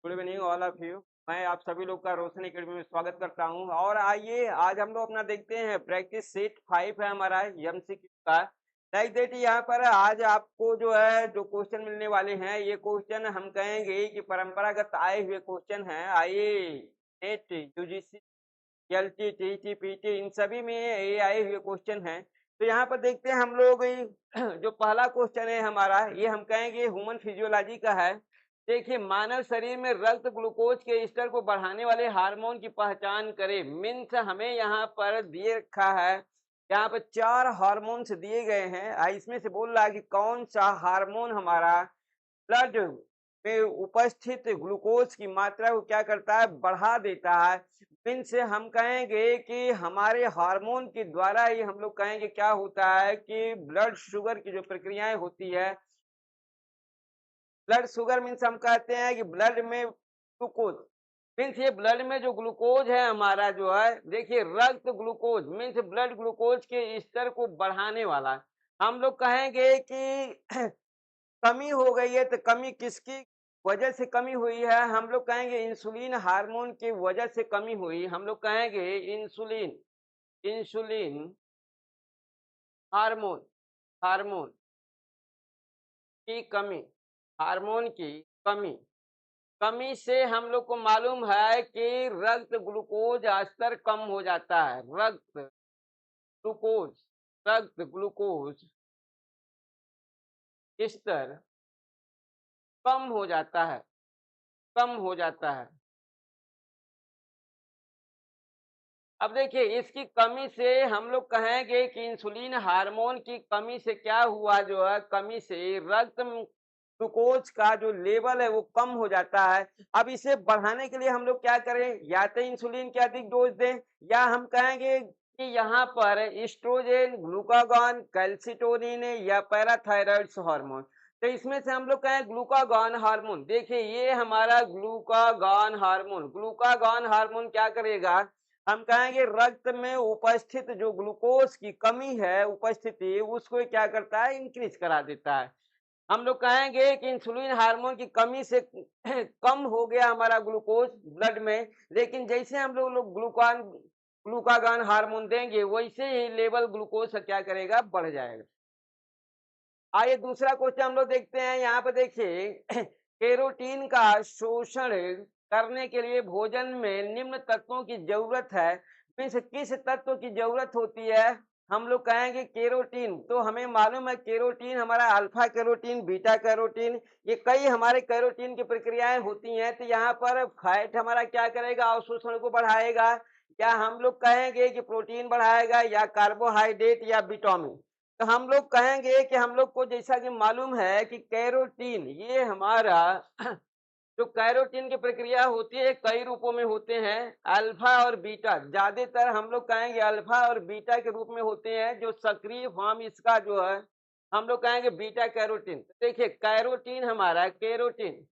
Good evening all of you. मैं आप सभी लोग का रोशन एकेडमी में स्वागत करता हूं। और आइए आज हम लोग अपना देखते हैं प्रैक्टिस सेट 5 है हमारा एमसीक्यू का। लाइक दैट यहाँ पर आज आपको जो है जो क्वेश्चन मिलने वाले हैं, ये क्वेश्चन हम कहेंगे कि परंपरागत आए हुए क्वेश्चन हैं। आइए NET UGC LT TT PT इन सभी में ये आए हुए क्वेश्चन हैं। तो यहाँ पर देखते हैं हम लोग जो पहला क्वेश्चन है हमारा, ये हम कहेंगे ह्यूमन फिजियोलॉजी का है। देखिए, मानव शरीर में रक्त ग्लूकोज के स्तर को बढ़ाने वाले हार्मोन की पहचान करें। मीन्स हमें यहाँ पर दिए रखा है, यहाँ पर 4 हार्मोन्स दिए गए हैं। इसमें से बोल रहा है कि कौन सा हार्मोन हमारा ब्लड में उपस्थित ग्लूकोज की मात्रा को क्या करता है, बढ़ा देता है। इनसे हम कहेंगे कि हमारे हार्मोन के द्वारा ही हम लोग कहेंगे क्या होता है कि ब्लड शुगर की जो प्रक्रियाएं होती है। ब्लड शुगर मीन्स हम कहते हैं कि ब्लड में ग्लूकोज मीन्स ये ब्लड में जो ग्लूकोज है हमारा जो है, देखिए रक्त ग्लूकोज मीन्स ब्लड ग्लूकोज के स्तर को बढ़ाने वाला। हम लोग कहेंगे कि कमी हो गई है, तो कमी किसकी वजह से कमी हुई है? हम लोग कहेंगे इंसुलिन हार्मोन की वजह से कमी हुई। हम लोग कहेंगे इंसुलिन इंसुलिन हार्मोन हार्मोन की कमी, हार्मोन की कमी कमी से हम लोग को मालूम है कि रक्त ग्लूकोज स्तर कम हो जाता है। ग्लूकोज रक्त ग्लूकोज स्तर कम हो जाता है, कम हो जाता है। अब देखिए, इसकी कमी से हम लोग कहेंगे कि इंसुलिन हार्मोन की कमी से क्या हुआ, जो है कमी से रक्त में ग्लूकोज का जो लेवल है वो कम हो जाता है। अब इसे बढ़ाने के लिए हम लोग क्या करें? या तो इंसुलिन के अधिक डोज दें, या हम कहेंगे कि यहाँ पर एस्ट्रोजन, ग्लूकागॉन, कैल्सिटोनिन या पैराथायरॉइड्स हार्मोन। तो इसमें से हम लोग कहें ग्लूकागॉन हार्मोन। देखिए, ये हमारा ग्लूकागॉन हार्मोन क्या करेगा? हम कहेंगे रक्त में उपस्थित जो ग्लूकोज की कमी है, उपस्थिति उसको क्या करता है, इंक्रीज करा देता है। हम लोग कहेंगे कि इंसुलिन हार्मोन की कमी से कम हो गया हमारा ग्लूकोज ब्लड में, लेकिन जैसे हम लोग ग्लूकागॉन हार्मोन देंगे वैसे ही लेवल ग्लूकोज का क्या करेगा, बढ़ जाएगा। आइए दूसरा क्वेश्चन हम लोग देखते हैं। यहाँ पे देखिए केरोटीन का शोषण करने के लिए भोजन में निम्न तत्वों की जरूरत है। मीन्स किस तत्व की जरूरत होती है? हम लोग कहेंगे केरोटीन। तो हमें मालूम है केरोटीन हमारा अल्फा कैरोटीन, बीटा कैरोटीन, ये कई हमारे कैरोटीन की प्रक्रियाएं होती हैं। तो यहाँ पर फैट हमारा क्या करेगा, अवशोषण को बढ़ाएगा, या हम लोग कहेंगे कि प्रोटीन बढ़ाएगा, या कार्बोहाइड्रेट या विटामिन। तो हम लोग कहेंगे कि हम लोग को जैसा कि मालूम है कि कैरोटीन ये हमारा जो कैरोटीन की प्रक्रिया होती है कई रूपों में होते हैं, अल्फा और बीटा। ज्यादातर हम लोग कहेंगे अल्फा और बीटा के रूप में होते हैं। जो सक्रिय फॉर्म इसका जो है हम लोग कहेंगे बीटा कैरोटीन। देखिए कैरोटीन हमारा कैरोटीन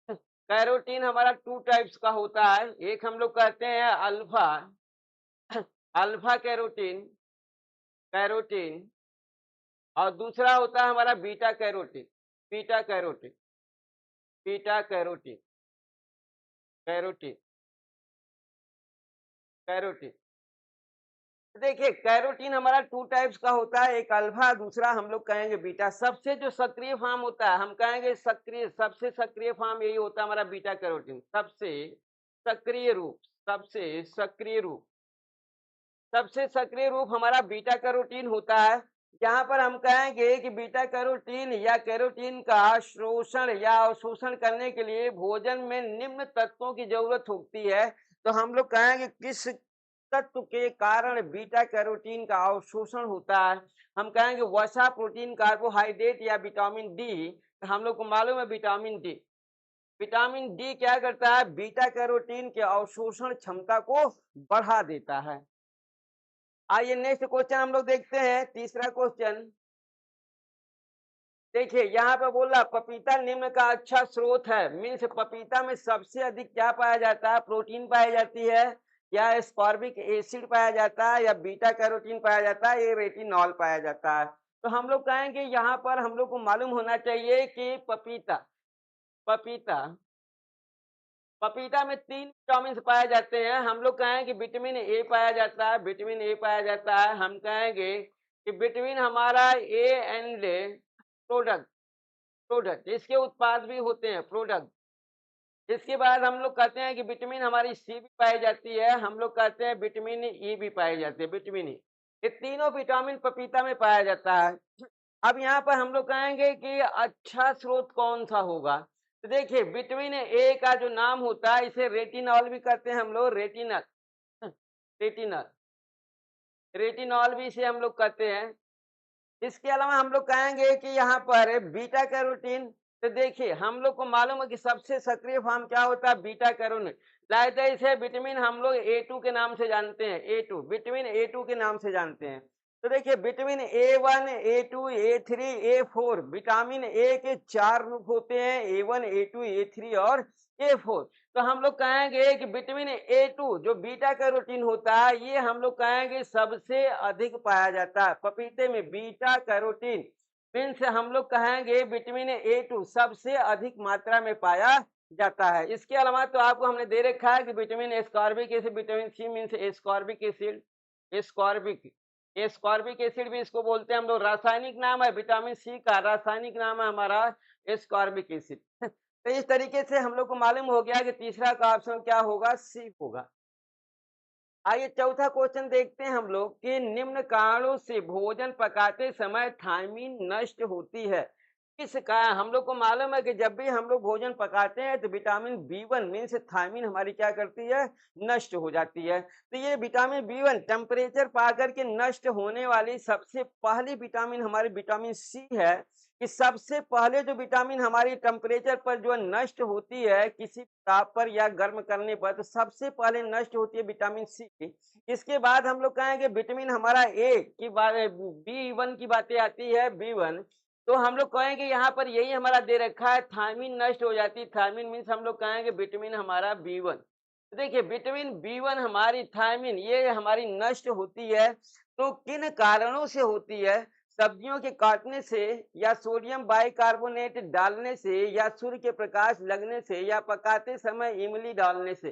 कैरोटीन हमारा टू टाइप्स का होता है। एक हम लोग कहते हैं अल्फा अल्फा कैरोटीन कैरोटीन, और दूसरा होता है हमारा beta carotene beta carotene beta carotene carotene carotene. देखिए कैरोटीन हमारा टू टाइप्स का होता है, एक अल्फा, दूसरा हम लोग कहेंगे बीटा। सबसे जो सक्रिय फॉर्म होता है हम कहेंगे सबसे सक्रिय फॉर्म यही होता है हमारा बीटा कैरोटीन। सक्रिय रूप सबसे सक्रिय रूप सबसे सक्रिय रूप हमारा बीटा कैरोटीन होता है। यहाँ पर हम कहेंगे कि बीटा कैरोटीन या कैरोटीन का शोषण या अवशोषण करने के लिए भोजन में निम्न तत्वों की जरूरत होती है। तो हम लोग कहेंगे किस तत्व के कारण बीटा कैरोटीन का अवशोषण होता है? हम कहेंगे वसा, प्रोटीन, कार्बोहाइड्रेट या विटामिन डी। तो हम लोग को मालूम है विटामिन डी। विटामिन डी क्या करता है? बीटा कैरोटीन के अवशोषण क्षमता को बढ़ा देता है। आइए नेक्स्ट क्वेश्चन हम लोग देखते हैं, तीसरा क्वेश्चन। देखिए यहाँ पे बोल रहा पपीता निम्न का अच्छा स्रोत है। मीन्स पपीता में सबसे अधिक क्या पाया जाता है? प्रोटीन पाई जाती है, या एस्कॉर्बिक एसिड पाया जाता है, या बीटा कैरोटीन पाया जाता है, या रेटिनॉल पाया जाता है। तो हम लोग कहेंगे यहाँ पर हम लोग को मालूम होना चाहिए कि पपीता पपीता पपीता में 3 विटामिन पाए जाते हैं। हम लोग कहें कि विटामिन ए पाया जाता है, विटामिन ए पाया जाता है। हम कहेंगे कि विटामिन हमारा ए एंड प्रोडक्ट प्रोडक्ट इसके उत्पाद भी होते हैं, प्रोडक्ट। इसके बाद हम लोग कहते हैं कि विटामिन हमारी सी भी पाई जाती है, हम लोग कहते हैं विटामिन ई भी पाई जाती है, विटामिन ई। ये तीनों विटामिन पपीता में पाया जाता है। अब यहाँ पर हम लोग कहेंगे कि अच्छा स्रोत कौन सा होगा, तो देखिए विटामिन ए का जो नाम होता है इसे रेटिनॉल भी कहते हैं हम लोग, रेटिनल रेटिनल रेटिनॉल भी इसे हम लोग कहते हैं। इसके अलावा हम लोग कहेंगे कि यहाँ पर बीटा कैरोटीन, तो देखिए हम लोग को मालूम है कि सबसे सक्रिय फॉर्म क्या होता है, बीटा कैरोटीन। लाइक इसे विटामिन हम लोग A2 के नाम से जानते हैं, A2 विटामिन A2 के नाम से जानते हैं। तो देखिए vitamin A1 A2 A3 A4 vitamin A के 4 रूप होते हैं, A1 A2 A3 और A4। तो हम लोग कहेंगे कि विटामिन A2 जो बीटा कैरोटीन होता है ये हम लोग कहेंगे सबसे अधिक पाया जाता है पपीते में, बीटा कैरोटीन मीन्स हम लोग कहेंगे विटामिन A2 सबसे अधिक मात्रा में पाया जाता है। इसके अलावा तो आपको हमने दे रखा है कि vitamin ascorbic acid, vitamin C means ascorbic acid, ascorbic ascorbic acid भी इसको बोलते हैं हम लोग। रासायनिक नाम है विटामिन सी का, रासायनिक नाम है हमारा एस्कॉर्बिक एसिड। तो इस तरीके से हम लोग को मालूम हो गया कि तीसरा का ऑप्शन क्या होगा, सी होगा। आइए चौथा क्वेश्चन देखते हैं हम लोग कि निम्न कारणों से भोजन पकाते समय थायमीन नष्ट होती है। किस कारण? हम लोग को मालूम है कि जब भी हम लोग भोजन पकाते हैं तो विटामिन B1 मीन्स थायमीन हमारी क्या करती है, नष्ट हो जाती है। तो ये विटामिन B1 टेम्परेचर पा करके नष्ट होने वाली सबसे पहली विटामिन हमारी विटामिन सी है। कि सबसे पहले जो विटामिन हमारी टेम्परेचर पर जो नष्ट होती है किसी ताप पर या गर्म करने पर, तो सबसे पहले नष्ट होती है विटामिन सी। इसके बाद हम लोग कहेंगे विटामिन हमारा ए की बात, B1 की बातें आती है, B1। तो हम लोग कहेंगे यहाँ पर यही हमारा दे रखा है, थायमीन नष्ट हो जाती है। थायमीन मीन्स हम लोग कहेंगे विटामिन हमारा B1। तो देखिए विटामिन B1 हमारी थायमीन ये हमारी नष्ट होती है। तो किन कारणों से होती है? सब्जियों के काटने से, या सोडियम बाइकार्बोनेट डालने से, या सूर्य के प्रकाश लगने से, या पकाते समय इमली डालने से।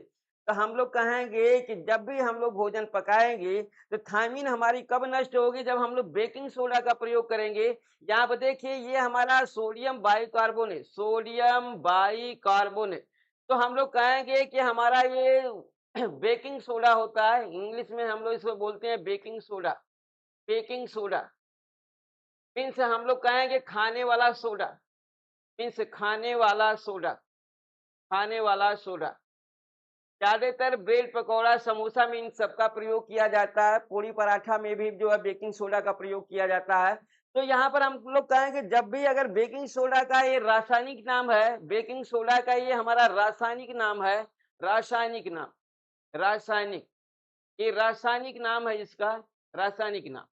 तो हम लोग कहेंगे कि जब भी हम लोग भोजन पकाएंगे तो थायमीन हमारी कब नष्ट होगी, जब हम लोग बेकिंग सोडा का प्रयोग करेंगे। यहाँ पर देखिए ये हमारा सोडियम बाइकार्बोनेट, सोडियम बाइकार्बोनेट। तो हम लोग कहेंगे कि हमारा ये बेकिंग सोडा होता है, इंग्लिश में हम लोग इसको बोलते हैं baking soda. Baking soda means हम लोग कहेंगे खाने वाला सोडा, मीन्स खाने वाला सोडा, खाने वाला सोडा। ज्यादातर ब्रेड पकौड़ा समोसा में इन सबका प्रयोग किया जाता है, पूरी पराठा में भी जो है बेकिंग सोडा का प्रयोग किया जाता है। तो यहाँ पर हम लोग कहेंगे जब भी अगर बेकिंग सोडा का ये रासायनिक नाम है, बेकिंग सोडा का ये हमारा रासायनिक नाम है, रासायनिक नाम, रासायनिक, ये रासायनिक नाम है इसका, रासायनिक नाम।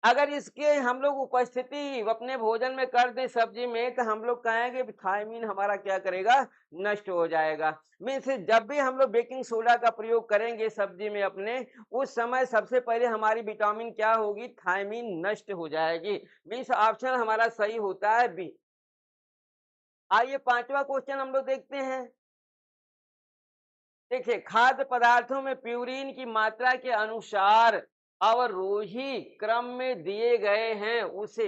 अगर इसके हम लोग उपस्थिति अपने भोजन में कर दे सब्जी में, तो हम लोग कहेंगे थायमीन हमारा क्या करेगा, नष्ट हो जाएगा। मीन्स जब भी हम लोग बेकिंग सोडा का प्रयोग करेंगे सब्जी में अपने, उस समय सबसे पहले हमारी विटामिन क्या होगी, थायमीन नष्ट हो जाएगी। मीन्स ऑप्शन हमारा सही होता है बी। आइए पांचवा क्वेश्चन हम लोग देखते हैं। देखिए खाद्य पदार्थों में प्यूरिन की मात्रा के अनुसार अवरोही क्रम में दिए गए हैं उसे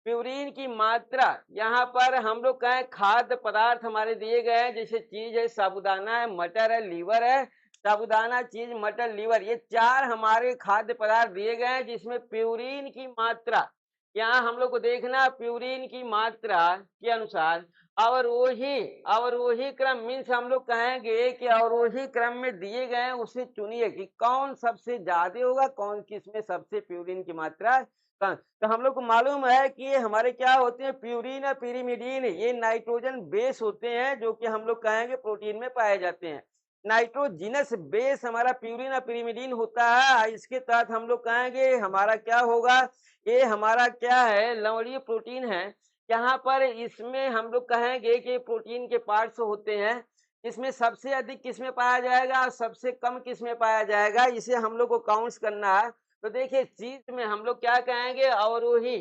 प्यूरिन की मात्रा, यहाँ पर हम लोग कहें खाद्य पदार्थ हमारे दिए गए हैं, जैसे चीज है, साबुदाना है, मटर है, लीवर है। साबुदाना, चीज, मटर, लीवर, ये चार हमारे खाद्य पदार्थ दिए गए हैं जिसमें प्यूरिन की मात्रा, यहाँ हम लोग को देखना प्यूरिन की मात्रा के अनुसार अवरोही, अवरोही क्रम मीन्स हम लोग कहेंगे कि अवरोही क्रम में दिए गए हैं उसे चुनिए कि कौन सबसे ज्यादा होगा, कौन किसमें सबसे प्यूरिन की मात्रा कम। तो हम लोग को मालूम है कि ये हमारे क्या होते हैं, प्यूरिन और पिरिमिडीन, ये नाइट्रोजन बेस होते हैं जो कि हम लोग कहेंगे प्रोटीन में पाए जाते हैं। नाइट्रोजिनस बेस हमारा प्यूरिन और पिरिमिडीन होता है। इसके तहत हम लोग कहेंगे हमारा क्या होगा, ये हमारा क्या है, लवणीय प्रोटीन है। यहाँ पर इसमें हम लोग कहेंगे कि प्रोटीन के पार्ट्स होते हैं, इसमें सबसे अधिक किस में पाया जाएगा और सबसे कम किस में पाया जाएगा, इसे हम लोग को काउंट्स करना है। तो देखिए चीज में हम लोग क्या कहेंगे, अवरोही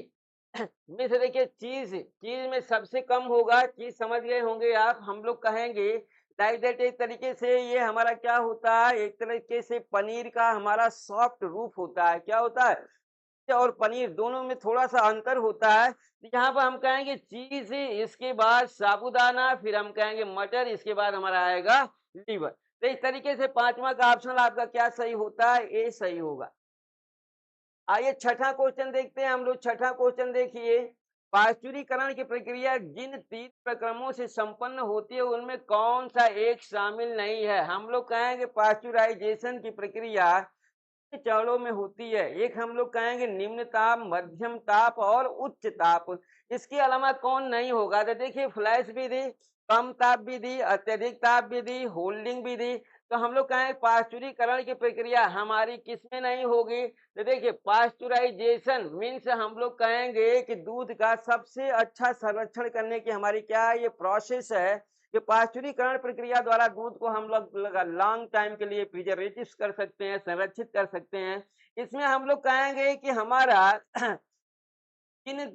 में से देखिए चीज, चीज में सबसे कम होगा, चीज समझ गए होंगे आप, हम लोग कहेंगे लाइक दैट एक तरीके से ये हमारा क्या होता है, एक तरीके से पनीर का हमारा सॉफ्ट रूप होता है। क्या होता है? और पनीर दोनों में थोड़ा-सा अंतर होता है। यहाँ पर हम कहेंगे चीज़, इसके बाद साबूदाना, फिर हम कहेंगे मटर, इसके बाद हमारा आएगा लीवर। तो इस तरीके से 5वां का ऑप्शनल आपका क्या सही होता है? ए सही होगा। आइए छठा क्वेश्चन देखते हैं हम लोग। छठा क्वेश्चन देखिए, पाश्चुरीकरण की प्रक्रिया जिन 3 प्रक्रमों से संपन्न होती है उनमें कौन सा एक शामिल नहीं है? हम लोग कहेंगे पाश्चुराइजेशन की प्रक्रिया चरणों में होती है। एक हम लोग कहेंगे निम्न ताप, मध्यम ताप और उच्च ताप। इसके अलावा कौन नहीं होगा? तो देखिए फ्लैश विधि, कम ताप विधि, अत्यधिक ताप विधि, होल्डिंग विधि। तो हम लोग कहें पाश्चुरीकरण की प्रक्रिया हमारी किसमें नहीं होगी? तो देखिए पाश्चुराइजेशन मीन्स हम लोग कहेंगे कि दूध का सबसे अच्छा संरक्षण करने की हमारी क्या है, ये प्रोसेस है कि पाश्चुरीकरण प्रक्रिया द्वारा दूध को हम लोग लॉन्ग टाइम के लिए प्रिजर्वेटिव कर सकते हैं, संरक्षित कर सकते हैं। इसमें हम लोग कहेंगे कि हमारा किन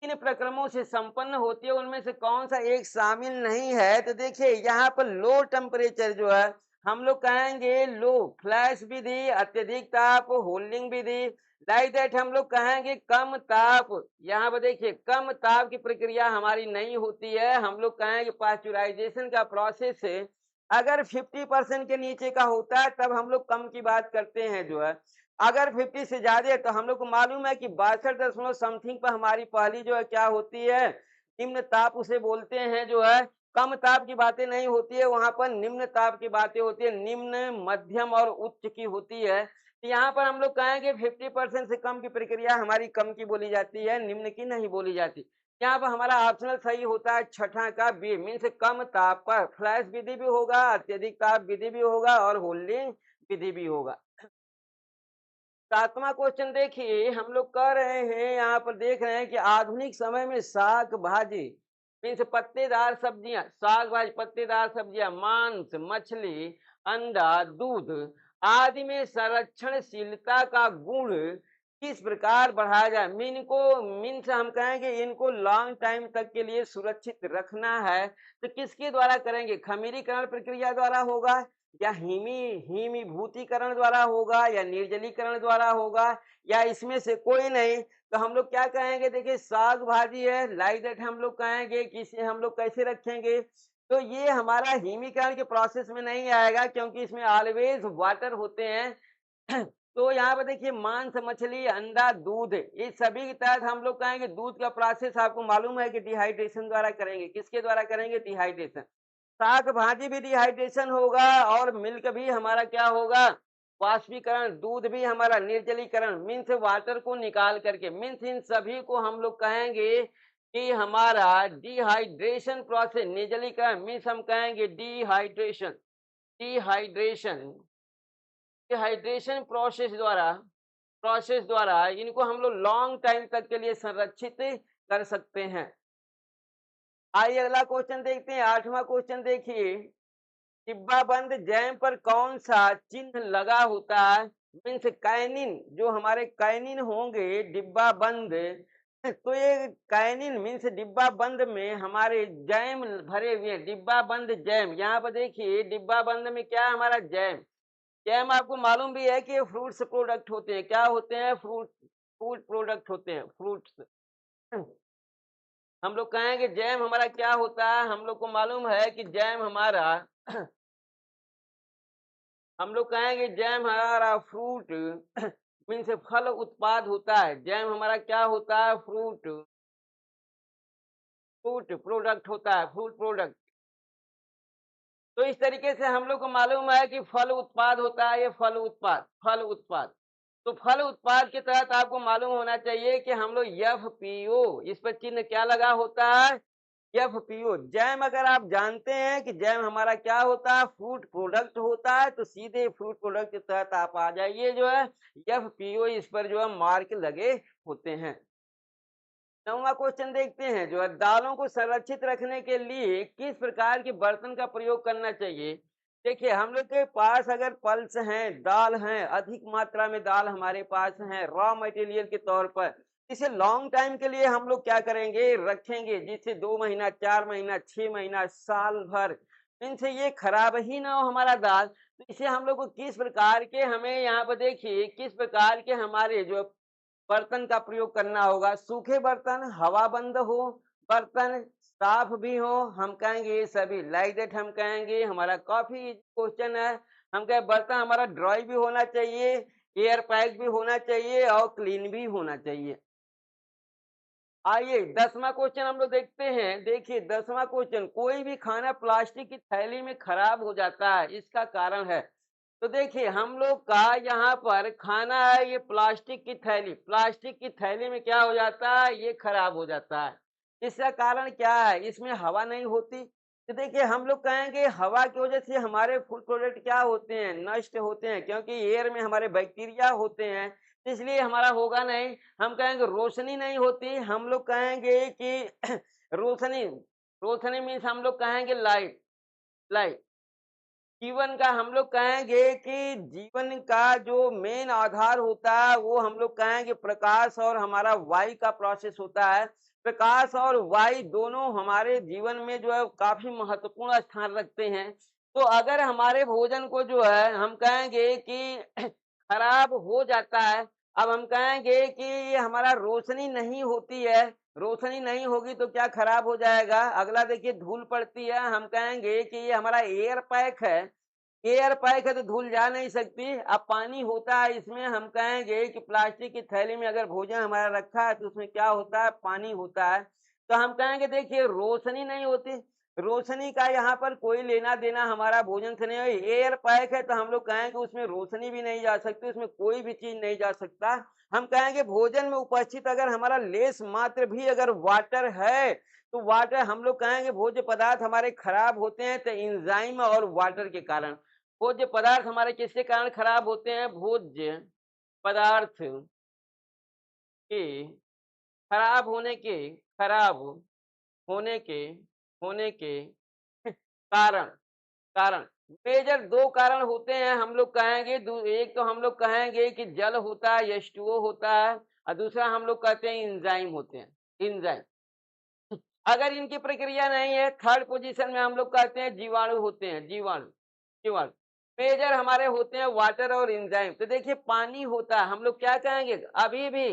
किन प्रक्रमों से संपन्न होती है उनमें से कौन सा एक शामिल नहीं है? तो देखिए यहाँ पर लो टेम्परेचर जो है हम लोग कहेंगे लो, फ्लैश विधि, अत्यधिक ताप, होल्डिंग विधि, लाइक दैट हम लोग कहेंगे कम ताप। यहाँ पर देखिए कम ताप की प्रक्रिया हमारी नहीं होती है। हम लोग कहेंगे पाश्चुराइजेशन का प्रोसेस है अगर 50% के नीचे का होता है तब हम लोग कम की बात करते हैं जो है। अगर 50 से ज्यादा है तो हम लोग को मालूम है कि 62 दशमलव समथिंग पर हमारी पहली जो है क्या होती है, निम्न ताप उसे बोलते हैं जो है। कम ताप की बातें नहीं होती है, वहां पर निम्न ताप की बातें होती है, निम्न, मध्यम और उच्च की होती है। तो यहाँ पर हम लोग कहेंगे 50% से कम की प्रक्रिया हमारी कम की बोली जाती है, निम्न की नहीं बोली जाती। यहाँ पर हमारा ऑप्शनल सही होता है छठा का बी, मीन्स कम ताप पर फ्लैश विधि भी होगा, अत्यधिक ताप विधि भी होगा और होल्डिंग विधि भी होगा। 7वां क्वेश्चन देखिए, हम लोग कह रहे हैं यहाँ पर देख रहे हैं कि आधुनिक समय में साग भाजी मीन्स पत्तेदार सब्जियां, साग भाजी पत्तेदार सब्जियां, मांस, मछली, अंडा, दूध आदि में संरक्षणशीलता का गुण किस प्रकार बढ़ाया जाए? मीन को मीन्स हम कहेंगे इनको लॉन्ग टाइम तक के लिए सुरक्षित रखना है तो किसके द्वारा करेंगे? खमीरीकरण प्रक्रिया द्वारा होगा या हिमीभूतीकरण द्वारा होगा या निर्जलीकरण द्वारा होगा या इसमें से कोई नहीं? तो हम लोग क्या कहेंगे? देखिए साग भाजी है, लाइक दैट हम लोग कहेंगे कि इसे हम लोग कैसे रखेंगे? तो ये हमारा हिमीकरण के प्रोसेस में नहीं आएगा क्योंकि इसमें ऑलवेज वाटर होते हैं। तो यहाँ पर देखिए मांस, मछली, अंडा, दूध इस सभी के तहत हम लोग कहेंगे दूध का प्रोसेस आपको मालूम है कि डिहाइड्रेशन द्वारा करेंगे। किसके द्वारा करेंगे? डिहाइड्रेशन। साग भाजी भी डिहाइड्रेशन होगा और मिल्क भी हमारा क्या होगा? वाष्पीकरण। दूध भी हमारा निर्जलीकरण मीन्स वाटर को निकाल करके, मीन्स इन सभी को हम लोग कहेंगे कि हमारा डिहाइड्रेशन प्रोसेस। निर्जलीकरण मीन्स हम कहेंगे डिहाइड्रेशन। डिहाइड्रेशन डिहाइड्रेशन प्रोसेस द्वारा इनको हम लोग लॉन्ग टाइम तक के लिए संरक्षित कर सकते हैं। आइए अगला क्वेश्चन देखते हैं। 8वां क्वेश्चन देखिए, डिब्बाबंद जैम पर कौन सा चिन्ह लगा होता है? मीन्स कैनिन, जो हमारे कैनिन होंगे डिब्बा बंद, तो ये कैनिन मीन्स डिब्बा बंद में हमारे जैम भरे हुए हैं। डिब्बा बंद जैम, यहाँ पर देखिए डिब्बा बंद में क्या है हमारा? जैम। जैम आपको मालूम भी है कि फ्रूट्स प्रोडक्ट होते हैं। क्या होते हैं? फ्रूट प्रोडक्ट होते हैं, फ्रूट्स। हम लोग कहेंगे जैम हमारा क्या होता है? हम लोग को मालूम है कि जैम हमारा हम लोग कहेंगे जैम हमारा फ्रूट मीन्स फल उत्पाद होता है। जैम हमारा क्या होता है? फ्रूट फ्रूट प्रोडक्ट होता है, फ्रूट प्रोडक्ट। तो इस तरीके से हम लोग को मालूम है कि फल उत्पाद होता है, ये फल उत्पाद। तो फल उत्पाद के तहत आपको मालूम होना चाहिए कि हम लोग एफपीओ, इस पर चिन्ह क्या लगा होता है? एफपीओ। जैम अगर आप जानते हैं कि जैम हमारा क्या होता है? फ्रूट प्रोडक्ट होता है, तो सीधे फ्रूट प्रोडक्ट के तहत आप आ जाइए जो है एफपीओ, इस पर जो है मार्क लगे होते हैं। 9वां क्वेश्चन देखते हैं जो है, दालों को संरक्षित रखने के लिए किस प्रकार के बर्तन का प्रयोग करना चाहिए? देखिए हम लोग के पास अगर पल्स हैं, दाल हैं, अधिक मात्रा में दाल हमारे पास हैं रॉ मटेरियल के तौर पर, इसे लॉन्ग टाइम के लिए हम लोग क्या करेंगे? रखेंगे, जिससे 2 महीना, 4 महीना, 6 महीना, साल भर इनसे ये खराब ही ना हो हमारा दाल, तो इसे हम लोग को किस प्रकार के हमें यहाँ पर देखिए किस प्रकार के हमारे जो बर्तन का प्रयोग करना होगा। सूखे बर्तन, हवा बंद हो, बर्तन साफ भी हो, हम कहेंगे ये सभी लाइक दैट हम कहेंगे हमारा काफ़ी क्वेश्चन है। हम कहें बर्तन हमारा ड्राई भी होना चाहिए, एयर पैक भी होना चाहिए और क्लीन भी होना चाहिए। आइए 10वां क्वेश्चन हम लोग देखते हैं। देखिए 10वां क्वेश्चन, कोई भी खाना प्लास्टिक की थैली में खराब हो जाता है, इसका कारण है। तो देखिए हम लोग का यहाँ पर खाना है, ये प्लास्टिक की थैली में क्या हो जाता है, ये खराब हो जाता है। इसका कारण क्या है, इसमें हवा नहीं होती। तो देखिए हम लोग कहेंगे हवा की वजह से हमारे फूड प्रोडक्ट क्या होते हैं, नष्ट होते हैं, क्योंकि एयर में हमारे बैक्टीरिया होते हैं, इसलिए हमारा होगा नहीं। हम कहेंगे रोशनी नहीं होती, हम लोग कहेंगे कि रोशनी रोशनी मीन्स हम लोग कहेंगे लाइट। लाइट जीवन का हम लोग कहेंगे कि जीवन का जो मेन आधार होता है वो हम लोग कहेंगे प्रकाश और हमारा वायु का प्रोसेस होता है। प्रकाश और वायु दोनों हमारे जीवन में जो है काफी महत्वपूर्ण स्थान रखते हैं। तो अगर हमारे भोजन को जो है हम कहेंगे कि खराब हो जाता है, अब हम कहेंगे कि ये हमारा रोशनी नहीं होती है, रोशनी नहीं होगी तो क्या खराब हो जाएगा। अगला देखिए धूल पड़ती है, हम कहेंगे कि ये हमारा एयर पैक है, एयर पैक है तो धूल जा नहीं सकती। अब पानी होता है इसमें, हम कहेंगे कि प्लास्टिक की थैली में अगर भोजन हमारा रखा है तो उसमें क्या होता है, पानी होता है। तो हम कहेंगे देखिए रोशनी नहीं होती, रोशनी का यहाँ पर कोई लेना देना हमारा भोजन से नहीं है। एयर पैक है तो हम लोग कहेंगे उसमें रोशनी भी नहीं जा सकती, उसमें कोई भी चीज नहीं जा सकता। हम कहेंगे भोजन में उपस्थित अगर हमारा लेस मात्र भी अगर वाटर है तो वाटर हम लोग कहेंगे भोज्य पदार्थ हमारे खराब होते हैं तो इंजाइम और वाटर के कारण। भोज्य पदार्थ हमारे किसके कारण खराब होते हैं, भोज्य पदार्थ के खराब होने के खराब होने के होने के कारण कारण मेजर दो कारण होते हैं। हम लोग कहेंगे एक तो हम लोग कहेंगे कि जल होता है, H2O होता है, और दूसरा हम लोग कहते हैं इंजाइम होते हैं, इंजाइम। अगर इनकी प्रक्रिया नहीं है, थर्ड पोजीशन में हम लोग कहते हैं जीवाणु होते हैं, जीवाणु जीवाणु मेजर हमारे होते हैं वाटर और एंजाइम। तो देखिए पानी होता है, हम लोग क्या कहेंगे अभी भी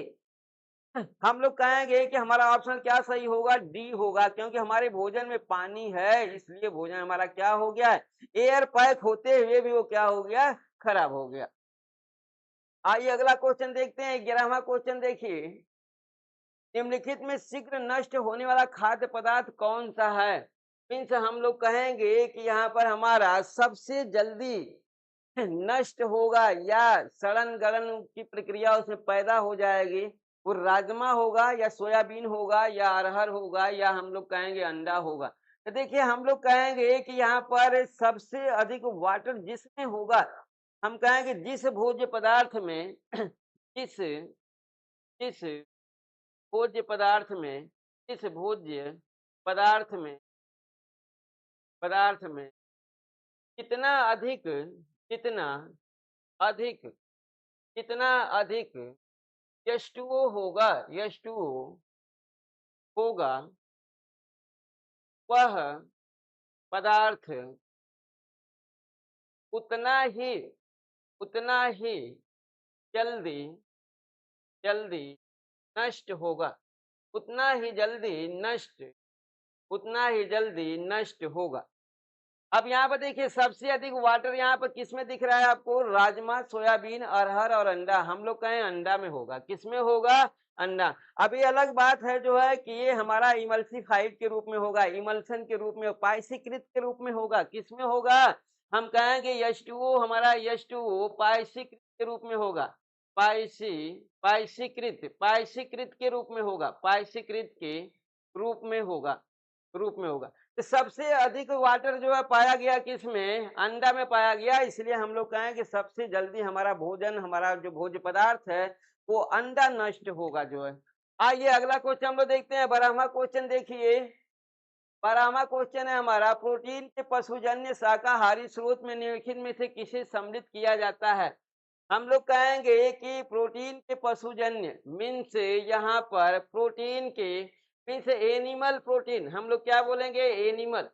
हम लोग कहेंगे कि हमारा ऑप्शन क्या सही होगा, डी होगा, क्योंकि हमारे भोजन में पानी है इसलिए भोजन हमारा क्या हो गया है, एयर पैक होते हुए भी वो क्या हो गया, खराब हो गया। आइए अगला क्वेश्चन देखते हैं। 11वां क्वेश्चन देखिए, निम्नलिखित में शीघ्र नष्ट होने वाला खाद्य पदार्थ कौन सा है। मीन्स हम लोग कहेंगे कि यहाँ पर हमारा सबसे जल्दी नष्ट होगा या सड़न गलन की प्रक्रिया उसमें पैदा हो जाएगी, वो राजमा होगा या सोयाबीन होगा या अरहर होगा या हम लोग कहेंगे अंडा होगा। तो देखिए हम लोग कहेंगे कि यहाँ पर सबसे अधिक वाटर जिसमें होगा, हम कहेंगे जिस भोज्य पदार्थ में जिस जिस भोज्य पदार्थ में जिस भोज्य पदार्थ में पदार्थ में कितना अधिक कितना अधिक कितना अधिक H2O होगा, H2O होगा, वह पदार्थ उतना ही उतना ही जल्दी जल्दी नष्ट होगा, उतना ही जल्दी नष्ट उतना ही जल्दी नष्ट होगा। अब यहाँ पर देखिए सबसे अधिक वाटर यहाँ पर किसमें दिख रहा है आपको, राजमा, सोयाबीन, अरहर और अंडा। हम लोग कहें अंडा में होगा, किसमें होगा, अंडा। अभी अलग बात है जो है कि ये हमारा इमल्सिफाइड के रूप में होगा, इमल्सन के रूप में, पायसीकृत के रूप में होगा, किसमें होगा, हम कहेंगे H2O हमारा H2O पायसीकृत के रूप में होगा, पायसीकृत के रूप में होगा, पायसीकृत के रूप में होगा, रूप में होगा। तो सबसे अधिक वाटर जो है पाया गया किसमें, अंडा में पाया गया, इसलिए हम लोग कहें कि सबसे जल्दी हमारा भोजन, हमारा जो भोज्य पदार्थ है वो अंडा नष्ट होगा जो है। आइए अगला क्वेश्चन हम लोग देखते हैं। 12वां क्वेश्चन देखिए, 12वां क्वेश्चन है हमारा, प्रोटीन के पशुजन्य शाकाहारी स्रोत में निम्नलिखित में से किसे सम्मिलित किया जाता है। हम लोग कहेंगे कि प्रोटीन के पशुजन्य मीन्स यहाँ पर प्रोटीन के मीन्स एनिमल प्रोटीन, हम लोग क्या बोलेंगे, एनिमल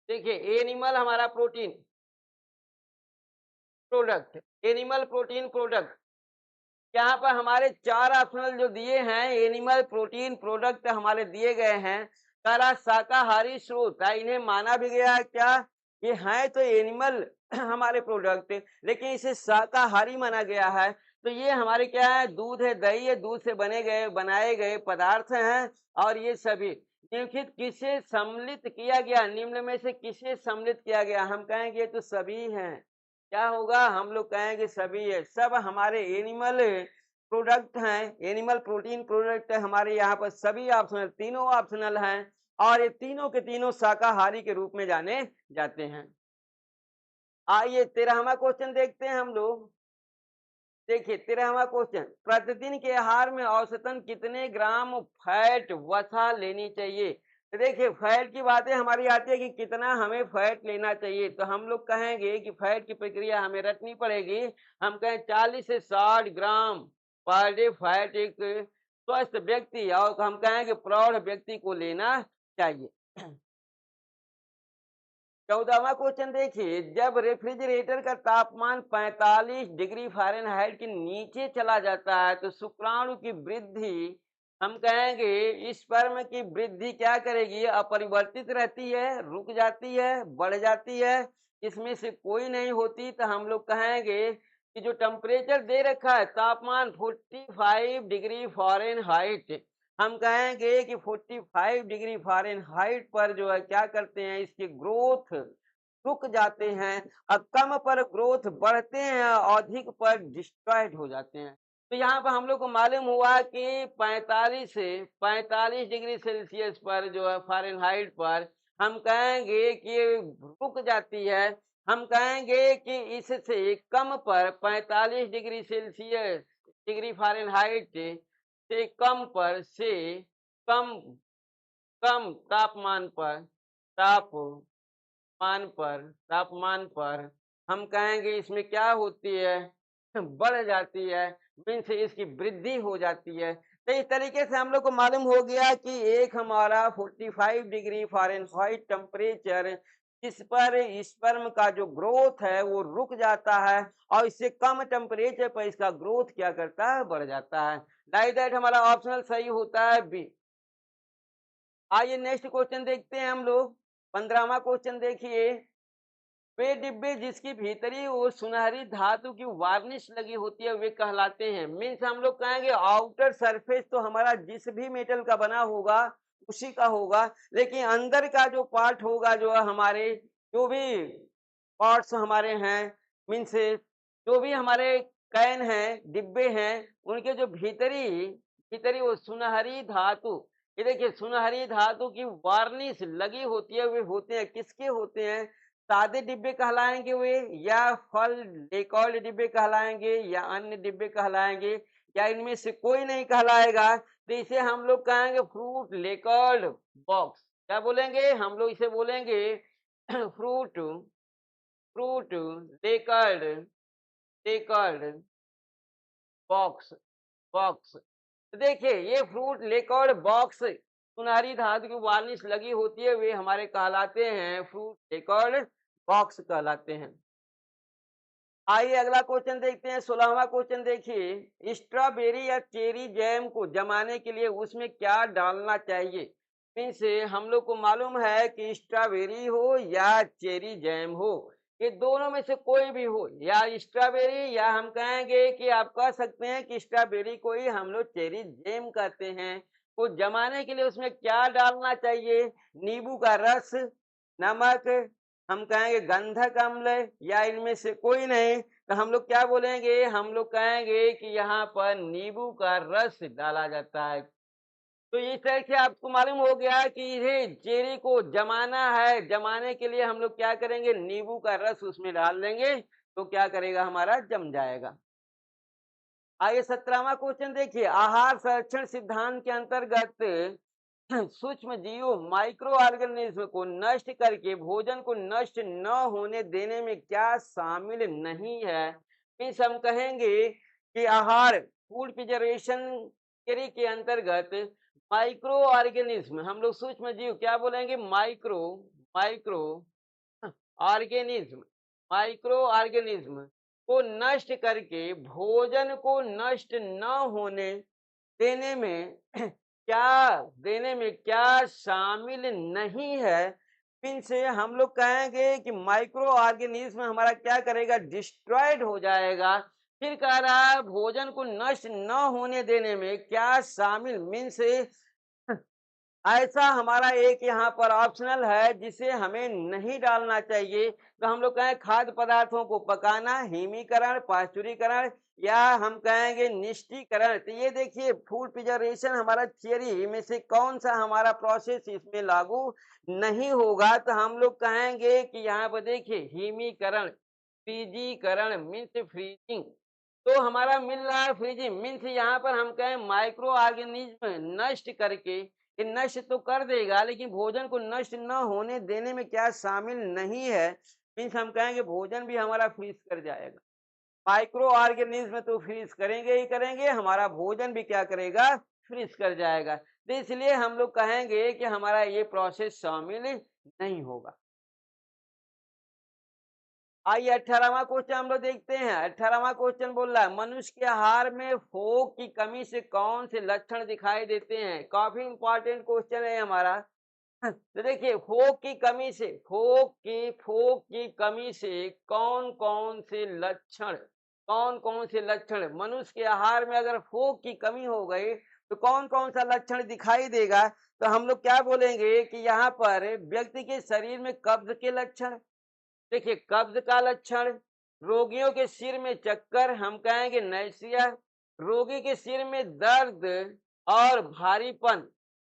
देखिए एनिमल हमारा protein product, animal protein product, यहाँ पर हमारे 4 ऑप्शनल जो दिए हैं, एनिमल प्रोटीन प्रोडक्ट हमारे दिए गए हैं। सारा शाकाहारी स्रोत है, इन्हें माना भी गया है क्या? ये हैं तो एनिमल हमारे प्रोडक्ट, लेकिन इसे शाकाहारी माना गया है। तो ये हमारे क्या है? दूध है, दही है, दूध से बनाए गए पदार्थ हैं और ये सभी निम्नलिखित किसे सम्मिलित किया गया? निम्न में से किसे सम्मिलित किया गया? हम कहेंगे ये तो सभी हैं। क्या होगा? हम लोग कहेंगे सभी है, सब हमारे एनिमल प्रोडक्ट हैं, एनिमल प्रोटीन प्रोडक्ट हमारे यहाँ पर सभी ऑप्शनल, तीनों ऑप्शनल हैं और ये तीनों के तीनों शाकाहारी के रूप में जाने जाते हैं। आइए 13वां क्वेश्चन देखते हैं हम लोग। देखिए 13वां क्वेश्चन, प्रतिदिन के आहार में औसतन कितने ग्राम फैट वसा लेनी चाहिए? तो देखिए फैट की बातें हमारी आती है कि कितना हमें फैट लेना चाहिए, तो हम लोग कहेंगे कि फैट की प्रक्रिया हमें रटनी पड़ेगी। हम कहें 40 से 60 ग्राम पर डे फैट एक स्वस्थ व्यक्ति और हम कहेंगे प्रौढ़ व्यक्ति को लेना चाहिए। 14वां क्वेश्चन देखिए, जब रेफ्रिजरेटर का तापमान 45 डिग्री फ़ारेनहाइट के नीचे चला जाता है तो शुक्राणु की वृद्धि, हम कहेंगे स्पर्म की वृद्धि क्या करेगी? अपरिवर्तित रहती है, रुक जाती है, बढ़ जाती है, इसमें से कोई नहीं होती। तो हम लोग कहेंगे कि जो टेम्परेचर दे रखा है तापमान 45 डिग्री फ़ारेनहाइट, हम कहेंगे कि 45 डिग्री फ़ारेनहाइट पर जो है क्या करते हैं? इसकी ग्रोथ रुक जाते हैं और कम पर ग्रोथ बढ़ते हैं और अधिक पर डिस्ट्रॉयड हो जाते हैं। तो यहाँ पर हम लोग को मालूम हुआ कि 45 से 45 डिग्री सेल्सियस पर जो है फ़ारेनहाइट पर हम कहेंगे कि ये रुक जाती है। हम कहेंगे कि इससे कम पर 45 डिग्री सेल्सियस डिग्री फ़ारेनहाइट से कम पर से कम कम तापमान पर हम कहेंगे इसमें क्या होती है? बढ़ जाती है, मीन्स इसकी वृद्धि हो जाती है। तो इस तरीके से हम लोग को मालूम हो गया कि एक हमारा 45 डिग्री फ़ारेनहाइट टेम्परेचर इस पर स्पर्म का जो ग्रोथ है वो रुक जाता है और इससे कम टेम्परेचर पर इसका ग्रोथ क्या करता है? बढ़ जाता है। लाइक दैट हमारा ऑप्शनल सही होता है बी। आइए नेक्स्ट क्वेश्चन देखते हैं हम लोग। 15वां क्वेश्चन देखिए, वे डिब्बे जिसकी भीतरी ओर सुनहरी धातु की वार्निश लगी होती है वे कहलाते हैं। मीन्स हम लोग कहेंगे आउटर सरफेस तो हमारा जिस भी मेटल का बना होगा उसी का होगा, लेकिन अंदर का जो पार्ट होगा जो है हमारे जो भी पार्ट्स हमारे हैं, मीन्स जो भी हमारे कैन हैं, डिब्बे हैं, उनके जो भीतरी भीतरी वो सुनहरी धातु, ये देखिए सुनहरी धातु की वार्निश लगी होती है, वे होते हैं किसके होते हैं? सादे डिब्बे कहलाएंगे वे, या फल डेकॉर्ड डिब्बे कहलाएंगे, या अन्य डिब्बे कहलाएंगे, या इनमें से कोई नहीं कहलाएगा। तो इसे हम लोग कहेंगे फ्रूट लेकर्ड बॉक्स। क्या बोलेंगे? हम लोग इसे बोलेंगे fruit fruit lacquered lacquered box box. तो देखिए ये फ्रूट लेकर्ड बॉक्स सुनहरी धातु की वार्निश लगी होती है, वे हमारे कहलाते हैं फ्रूट लेकर्ड बॉक्स कहलाते हैं। आइए अगला क्वेश्चन देखते हैं। 16वां क्वेश्चन देखिए, स्ट्रॉबेरी या चेरी जैम को जमाने के लिए उसमें क्या डालना चाहिए? मीन्स हम लोग को मालूम है कि स्ट्रॉबेरी हो या चेरी जैम हो, ये दोनों में से कोई भी हो, या स्ट्रॉबेरी या हम कहेंगे कि आप कह सकते हैं कि स्ट्रॉबेरी को ही हम लोग चेरी जैम कहते हैं। को जमाने के लिए उसमें क्या डालना चाहिए? नींबू का रस, नमक, हम कहेंगे गंधक अम्ल, या इनमें से कोई नहीं। तो हम लोग क्या बोलेंगे? हम लोग कहेंगे कि यहाँ पर नींबू का रस डाला जाता है। तो इस तरह से आपको मालूम हो गया कि ये चेरी को जमाना है, जमाने के लिए हम लोग क्या करेंगे? नींबू का रस उसमें डाल देंगे तो क्या करेगा? हमारा जम जाएगा। आइए 17वां क्वेश्चन देखिए, आहार संरक्षण सिद्धांत के अंतर्गत सूक्ष्म जीवों माइक्रो ऑर्गेनिज्म को नष्ट करके भोजन को नष्ट न होने देने में क्या शामिल नहीं है? मीन्स हम कहेंगे कि आहार फूड प्रिजर्वेशन के अंतर्गत माइक्रो ऑर्गेनिज्म, हम लोग सूक्ष्म जीव क्या बोलेंगे? Micro micro organism, micro organism को नष्ट करके भोजन को नष्ट न होने देने में क्या शामिल नहीं है। इनसे हम लोग कहेंगे कि माइक्रो ऑर्गेनिज्म हमारा क्या करेगा, डिस्ट्रॉयड हो जाएगा। फिर कह रहा है भोजन को नष्ट न होने देने में क्या शामिल, मीन्स ऐसा हमारा एक यहाँ पर ऑप्शनल है जिसे हमें नहीं डालना चाहिए। तो हम लोग कहें खाद्य पदार्थों को पकाना, हिमीकरण, पाश्चुरीकरण, या हम कहेंगे निष्टीकरण। तो ये देखिए फूड प्रिजर्वेशन हमारा थियरी में से कौन सा हमारा प्रोसेस इसमें लागू नहीं होगा। तो हम लोग कहेंगे कि यहाँ पर देखिए हिमीकरण, फ्रीजीकरण मीन्स फ्रीजिंग, तो हमारा मिल रहा है फ्रीजिंग, मीन्स यहाँ पर हम कहें माइक्रो ऑर्गेनिज्म नष्ट करके, ये नष्ट तो कर देगा लेकिन भोजन को नष्ट न होने देने में क्या शामिल नहीं है। मीन्स हम कहेंगे भोजन भी हमारा फ्रीज कर जाएगा। माइक्रो ऑर्गेनिज्म तो फ्रीज करेंगे ही करेंगे, हमारा भोजन भी क्या करेगा, फ्रीज कर जाएगा। तो इसलिए हम लोग कहेंगे कि हमारा ये प्रोसेस शामिल नहीं होगा। आइए 18वां क्वेश्चन हम लोग देखते हैं। 18वां क्वेश्चन बोल रहा है मनुष्य के आहार में फोक की कमी से कौन से लक्षण दिखाई देते हैं। काफी इंपॉर्टेंट क्वेश्चन है हमारा। तो देखिए फोक की कमी से कौन कौन से लक्षण मनुष्य के आहार में अगर फोक की कमी हो गई तो कौन कौन सा लक्षण दिखाई देगा। तो हम लोग क्या बोलेंगे कि यहाँ पर व्यक्ति के शरीर में कब्ज के लक्षण, देखिए कब्ज का लक्षण, रोगियों के सिर में चक्कर, हम कहेंगे नैसिया, रोगी के सिर में दर्द और भारीपन,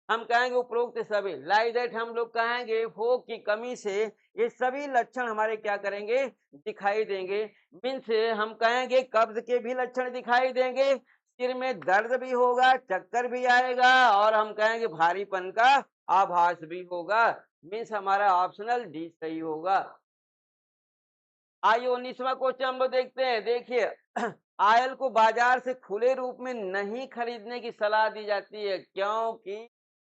हम कहेंगे उपरोक्त सभी, लाइक दैट हम लोग कहेंगे फोक की कमी से ये सभी लक्षण हमारे क्या करेंगे, दिखाई देंगे। मीन्स हम कहेंगे कब्ज के भी लक्षण दिखाई देंगे, सिर में दर्द भी होगा, चक्कर भी आएगा और हम कहेंगे भारीपन का आभास भी होगा। मीन्स हमारा ऑप्शनल डी सही होगा। आइए 19वां क्वेश्चन हम लोग देखते हैं। देखिए आयल को बाजार से खुले रूप में नहीं खरीदने की सलाह दी जाती है, क्योंकि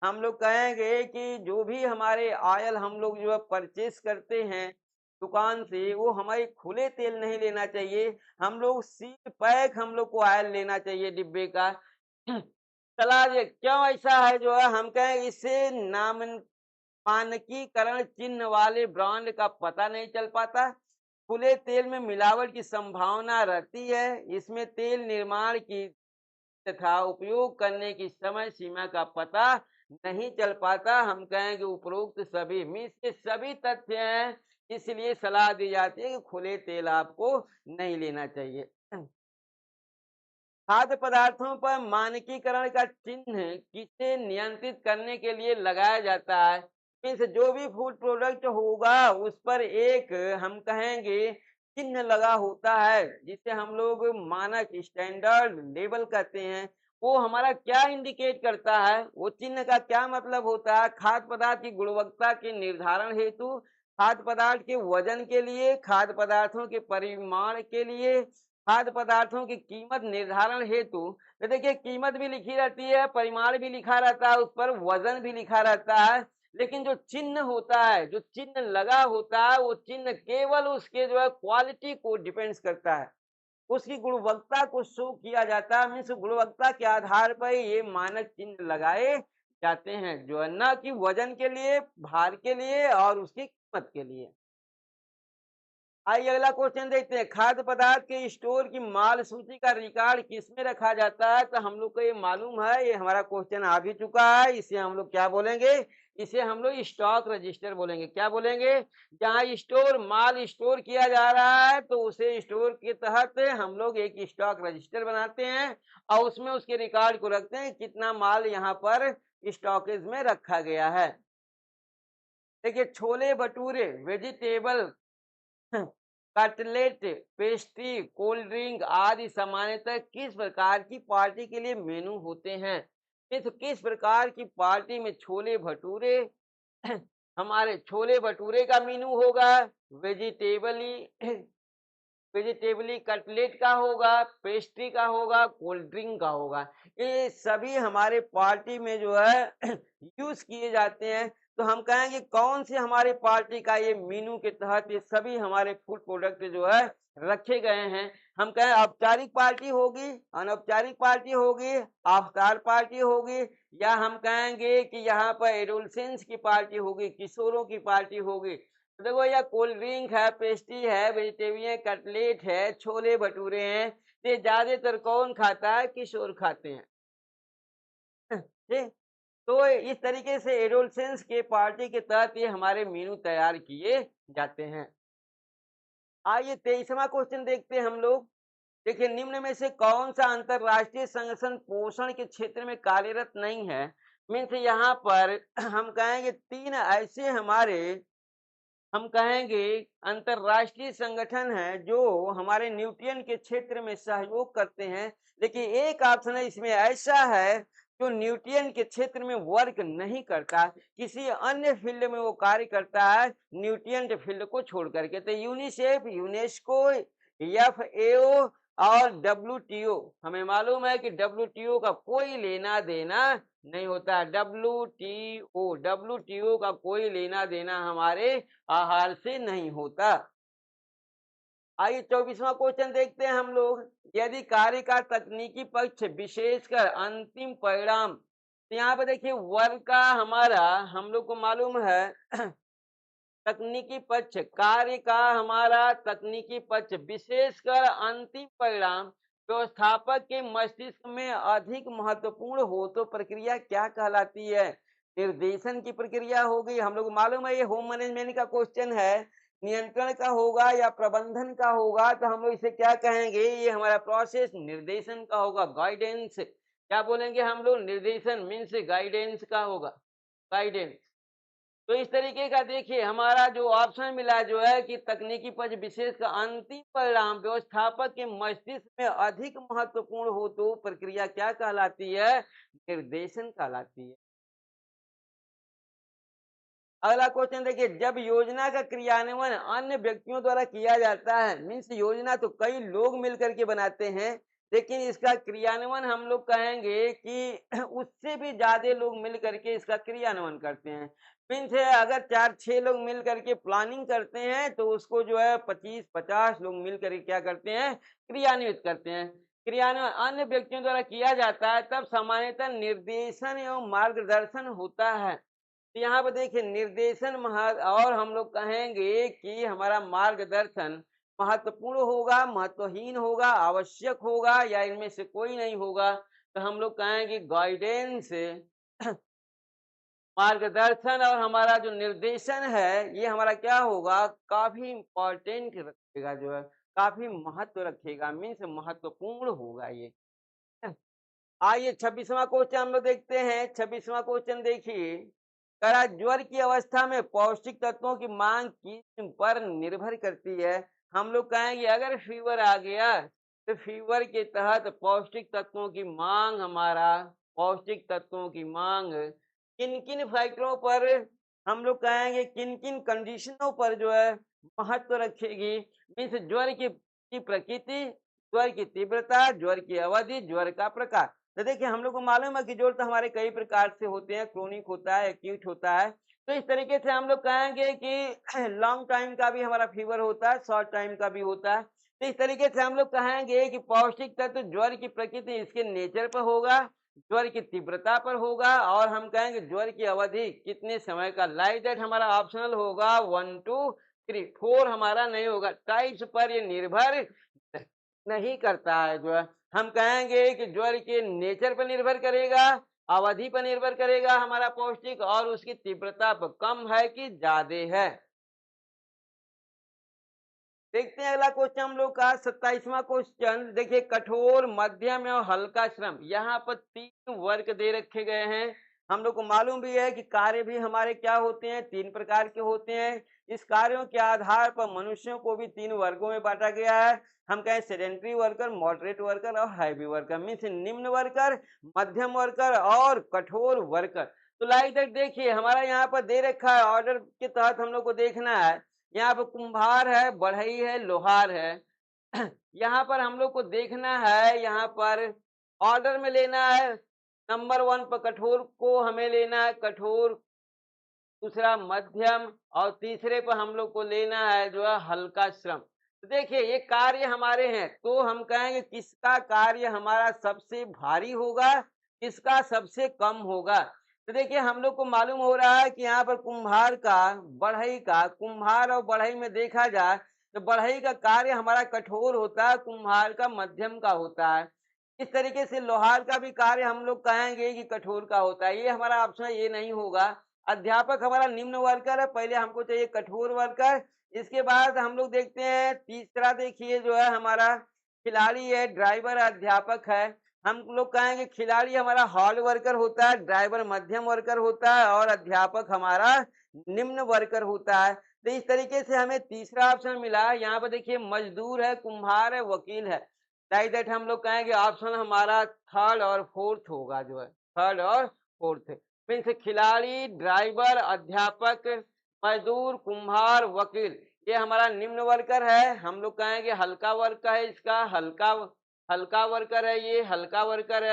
हम लोग कहेंगे कि जो भी हमारे आयल हम लोग जो है परचेस करते हैं दुकान से, वो हमारे खुले तेल नहीं लेना चाहिए, हम लोग सील पैक हम लोग को आयल लेना चाहिए डिब्बे का। सलाह ये क्यों ऐसा है जो है, हम कहें इससे नाम मानकीकरण चिन्ह वाले ब्रांड का पता नहीं चल पाता, खुले तेल में मिलावट की संभावना रहती है, इसमें तेल निर्माण की तथा उपयोग करने की समय सीमा का पता नहीं चल पाता। हम कहेंगे उपरोक्त सभी में से सभी तथ्य हैं, इसलिए सलाह दी जाती है कि खुले तेल आपको नहीं लेना चाहिए। खाद्य पदार्थों पर मानकीकरण का चिन्ह किसे नियंत्रित करने के लिए लगाया जाता है। मीन्स जो भी फूड प्रोडक्ट होगा उस पर एक हम कहेंगे चिन्ह लगा होता है जिसे हम लोग मानक स्टैंडर्ड लेबल कहते हैं। वो हमारा क्या इंडिकेट करता है, वो चिन्ह का क्या मतलब होता है, खाद्य पदार्थ की गुणवत्ता के निर्धारण हेतु, खाद्य पदार्थ के वजन के लिए, खाद्य पदार्थों के परिमाण के लिए, खाद्य पदार्थों की कीमत निर्धारण हेतु। तो देखिए कीमत भी लिखी रहती है, परिमाण भी लिखा रहता है, उस पर वजन भी लिखा रहता है, लेकिन जो चिन्ह होता है, जो चिन्ह लगा होता है, वो चिन्ह केवल उसके जो है क्वालिटी को डिपेंड्स करता है, उसकी गुणवत्ता को शो किया जाता है। मीन्स गुणवत्ता के आधार पर ये मानक चिन्ह लगाए जाते हैं, जो है न कि वजन के लिए, भार के लिए और उसकी कीमत के लिए। आइए अगला क्वेश्चन देखते हैं। खाद्य पदार्थ के स्टोर की माल सूची का रिकॉर्ड किसमें रखा जाता है। तो हम लोग को ये मालूम है, ये हमारा क्वेश्चन आ भी चुका है, इसे हम लोग क्या बोलेंगे, इसे हम लोग स्टॉक रजिस्टर बोलेंगे। क्या बोलेंगे, जहाँ स्टोर माल स्टोर किया जा रहा है तो उसे स्टोर के तहत हम लोग एक स्टॉक रजिस्टर बनाते हैं और उसमें उसके रिकॉर्ड को रखते हैं कितना माल यहाँ पर स्टॉकेज में रखा गया है। देखिए chole bhature, vegetable cutlet, pastry, cold drink आदि सामान्यतः किस प्रकार की पार्टी के लिए मेनू होते हैं। किस प्रकार की पार्टी में छोले भटूरे हमारे छोले भटूरे का मेनू होगा, वेजिटेबली वेजिटेबली कटलेट का होगा, पेस्ट्री का होगा, कोल्ड ड्रिंक का होगा। ये सभी हमारे पार्टी में जो है यूज किए जाते हैं। तो हम कहेंगे कौन सी हमारी पार्टी का ये मीनू के तहत ये सभी हमारे फूड प्रोडक्ट जो है रखे गए हैं। हम कहें औपचारिक पार्टी होगी, अनौपचारिक पार्टी होगी, अवतार पार्टी होगी, या हम कहेंगे कि यहाँ पर एडोलसेंस की पार्टी होगी, किशोरों की पार्टी होगी। तो देखो यह कोल्ड ड्रिंक है, पेस्ट्री है, वेजिटेरियन कटलेट है, छोले भटूरे हैं, ये ज्यादातर कौन खाता है? किशोर खाते हैं। ठीक। तो इस तरीके से एडोलसेंस के पार्टी के तहत ये हमारे मेनू तैयार किए जाते हैं। आइए 23वां क्वेश्चन देखते हैं हम लोग। देखिए निम्न में से कौन सा अंतरराष्ट्रीय संगठन पोषण के क्षेत्र में कार्यरत नहीं है? मीन्स यहाँ पर हम कहेंगे तीन ऐसे हमारे हम कहेंगे अंतरराष्ट्रीय संगठन है जो हमारे न्यूट्रिएंट के क्षेत्र में सहयोग करते हैं, लेकिन एक ऑप्शन है इसमें ऐसा है जो न्यूट्रिएंट के क्षेत्र में वर्क नहीं करता, किसी अन्य फील्ड में वो कार्य करता है न्यूट्रिएंट फील्ड को छोड़ करके। तो यूनिसेफ, यूनेस्को, एफएओ और डब्ल्यूटीओ, हमें मालूम है कि डब्ल्यूटीओ का कोई लेना देना नहीं होता। डब्ल्यूटीओ का कोई लेना देना हमारे आहार से नहीं होता। आइए 24वां क्वेश्चन देखते हैं हम लोग। यदि कार्य का तकनीकी पक्ष विशेषकर अंतिम परिणाम, तो यहाँ पर देखिए वर्ग का हमारा हम लोग को मालूम है तकनीकी पक्ष, कार्य का हमारा तकनीकी पक्ष विशेषकर अंतिम परिणाम व्यवस्थापक के मस्तिष्क में अधिक महत्वपूर्ण हो तो प्रक्रिया क्या कहलाती है? निर्देशन की प्रक्रिया होगी। हम लोग मालूम है ये होम मैनेजमेंट का क्वेश्चन है, नियंत्रण का होगा या प्रबंधन का होगा, तो हम लोग इसे क्या कहेंगे? ये हमारा प्रोसेस निर्देशन का होगा, गाइडेंस। क्या बोलेंगे हम लोग? निर्देशन मीन्स गाइडेंस का होगा, गाइडेंस। तो इस तरीके का देखिए हमारा जो ऑप्शन मिला जो है कि तकनीकी पक्ष विशेष का अंतिम परिणाम व्यवस्थापक के मस्तिष्क में अधिक महत्वपूर्ण हो तो प्रक्रिया क्या कहलाती है? निर्देशन कहलाती है। अगला क्वेश्चन देखिए, जब योजना का क्रियान्वयन अन्य व्यक्तियों द्वारा किया जाता है, मीन्स योजना तो कई लोग मिलकर के बनाते हैं, लेकिन इसका क्रियान्वयन हम लोग कहेंगे कि उससे भी ज्यादा लोग मिल करके इसका क्रियान्वयन करते हैं। मीन्स है अगर 4-6 लोग मिल करके प्लानिंग करते हैं तो उसको जो है 25-50 लोग मिल करके क्या करते हैं? क्रियान्वित करते हैं। क्रियान्वयन अन्य व्यक्तियों द्वारा किया जाता है तब सामान्यतः निर्देशन एवं मार्गदर्शन होता है। तो यहाँ पे देखिए निर्देशन और हम लोग कहेंगे कि हमारा मार्गदर्शन महत्वपूर्ण होगा, महत्वहीन होगा, आवश्यक होगा, या इनमें से कोई नहीं होगा। तो हम लोग कहेंगे गाइडेंस, मार्गदर्शन और हमारा जो निर्देशन है ये हमारा क्या होगा? काफी इम्पोर्टेंट रखेगा, जो है काफी महत्व रखेगा, मीन्स महत्वपूर्ण होगा ये। आइए 26वां क्वेश्चन हम लोग देखते हैं। 26वां क्वेश्चन देखिए, करा ज्वर की अवस्था में पौष्टिक तत्वों की मांग किस पर निर्भर करती है? हम लोग कहेंगे अगर फीवर आ गया तो फीवर के तहत पौष्टिक तत्वों की मांग हमारा, पौष्टिक तत्वों की मांग किन किन फैक्टरों पर हम लोग कहेंगे, किन किन कंडीशनों पर जो है महत्व रखेगी? मीन्स ज्वर की प्रकृति, ज्वर की तीव्रता, ज्वर की अवधि, ज्वर का प्रकार। तो देखिए हम लोग को मालूम है कि जोड़ तो हमारे कई प्रकार से होते हैं, क्रोनिक होता है, एक्यूट होता है। तो इस तरीके से हम लोग कहेंगे कि लॉन्ग टाइम का भी हमारा फीवर होता है, शॉर्ट टाइम का भी होता है। तो इस तरीके से हम लोग कहेंगे कि पौष्टिक तत्व ज्वर की प्रकृति इसके नेचर पर होगा, ज्वर की तीव्रता पर होगा, और हम कहेंगे ज्वर की अवधि कितने समय का। लाइक दैट हमारा ऑप्शनल होगा 1 2 3, 4 हमारा नहीं होगा। टाइप्स पर ये निर्भर नहीं करता है जो है। हम कहेंगे कि ज्वर के नेचर पर निर्भर करेगा, अवधि पर निर्भर करेगा हमारा पौष्टिक, और उसकी तीव्रता पर कम है कि ज्यादा है। देखते हैं अगला क्वेश्चन हम लोग का 27वां क्वेश्चन। देखिए कठोर, मध्यम और हल्का श्रम, यहाँ पर 3 वर्ग दे रखे गए हैं। हम लोग को मालूम भी है कि कार्य भी हमारे क्या होते हैं? 3 प्रकार के होते हैं। इस कार्यों के आधार पर मनुष्यों को भी 3 वर्गों में बांटा गया है। हम कहें सेडेंट्री वर्कर, मॉडरेट वर्कर और हैवी वर्कर, मीन्स निम्न वर्कर, मध्यम वर्कर और कठोर वर्कर। तो लाइक दैट देखिए हमारा यहाँ पर दे रखा है, ऑर्डर के तहत हम लोग को देखना है। यहाँ पर कुंभार है, बढ़ई है, लोहार है। यहाँ पर हम लोग को देखना है, यहाँ पर ऑर्डर में लेना है। नंबर 1 पर कठोर को हमें लेना है, कठोर दूसरा मध्यम और तीसरे पर हम लोग को लेना है जो है हल्का श्रम। तो देखिए ये कार्य हमारे हैं, तो हम कहेंगे किसका कार्य हमारा सबसे भारी होगा, किसका सबसे कम होगा। तो देखिए हम लोग को मालूम हो रहा है कि यहाँ पर कुम्हार का, बढ़ई का, कुम्हार और बढ़ई में देखा जाए तो बढ़ई का कार्य हमारा कठोर होता है, कुम्हार का मध्यम का होता है। इस तरीके से लोहार का भी कार्य हम लोग कहेंगे कि कठोर का होता है। ये हमारा ऑप्शन ये नहीं होगा। अध्यापक हमारा निम्न वर्कर है, पहले हमको चाहिए कठोर वर्कर। इसके बाद हम लोग देखते हैं तीसरा, देखिए जो है हमारा खिलाड़ी है, ड्राइवर अध्यापक है। हम लोग कहेंगे खिलाड़ी हमारा हॉल वर्कर होता है, ड्राइवर मध्यम वर्कर होता है और अध्यापक हमारा निम्न वर्कर होता है। तो इस तरीके से हमें तीसरा ऑप्शन मिला। यहाँ पर देखिए मजदूर है, कुम्हार है, वकील है। लाइक दैट हम लोग कहेंगे ऑप्शन हमारा थर्ड और फोर्थ होगा, जो है थर्ड और फोर्थ मीन्स खिलाड़ी, ड्राइवर, अध्यापक, मजदूर, कुम्हार, वकील। ये हमारा निम्न वर्कर है। हम लोग कहेंगे हल्का वर्क है, इसका हल्का हल्का वर्कर है, ये हल्का वर्कर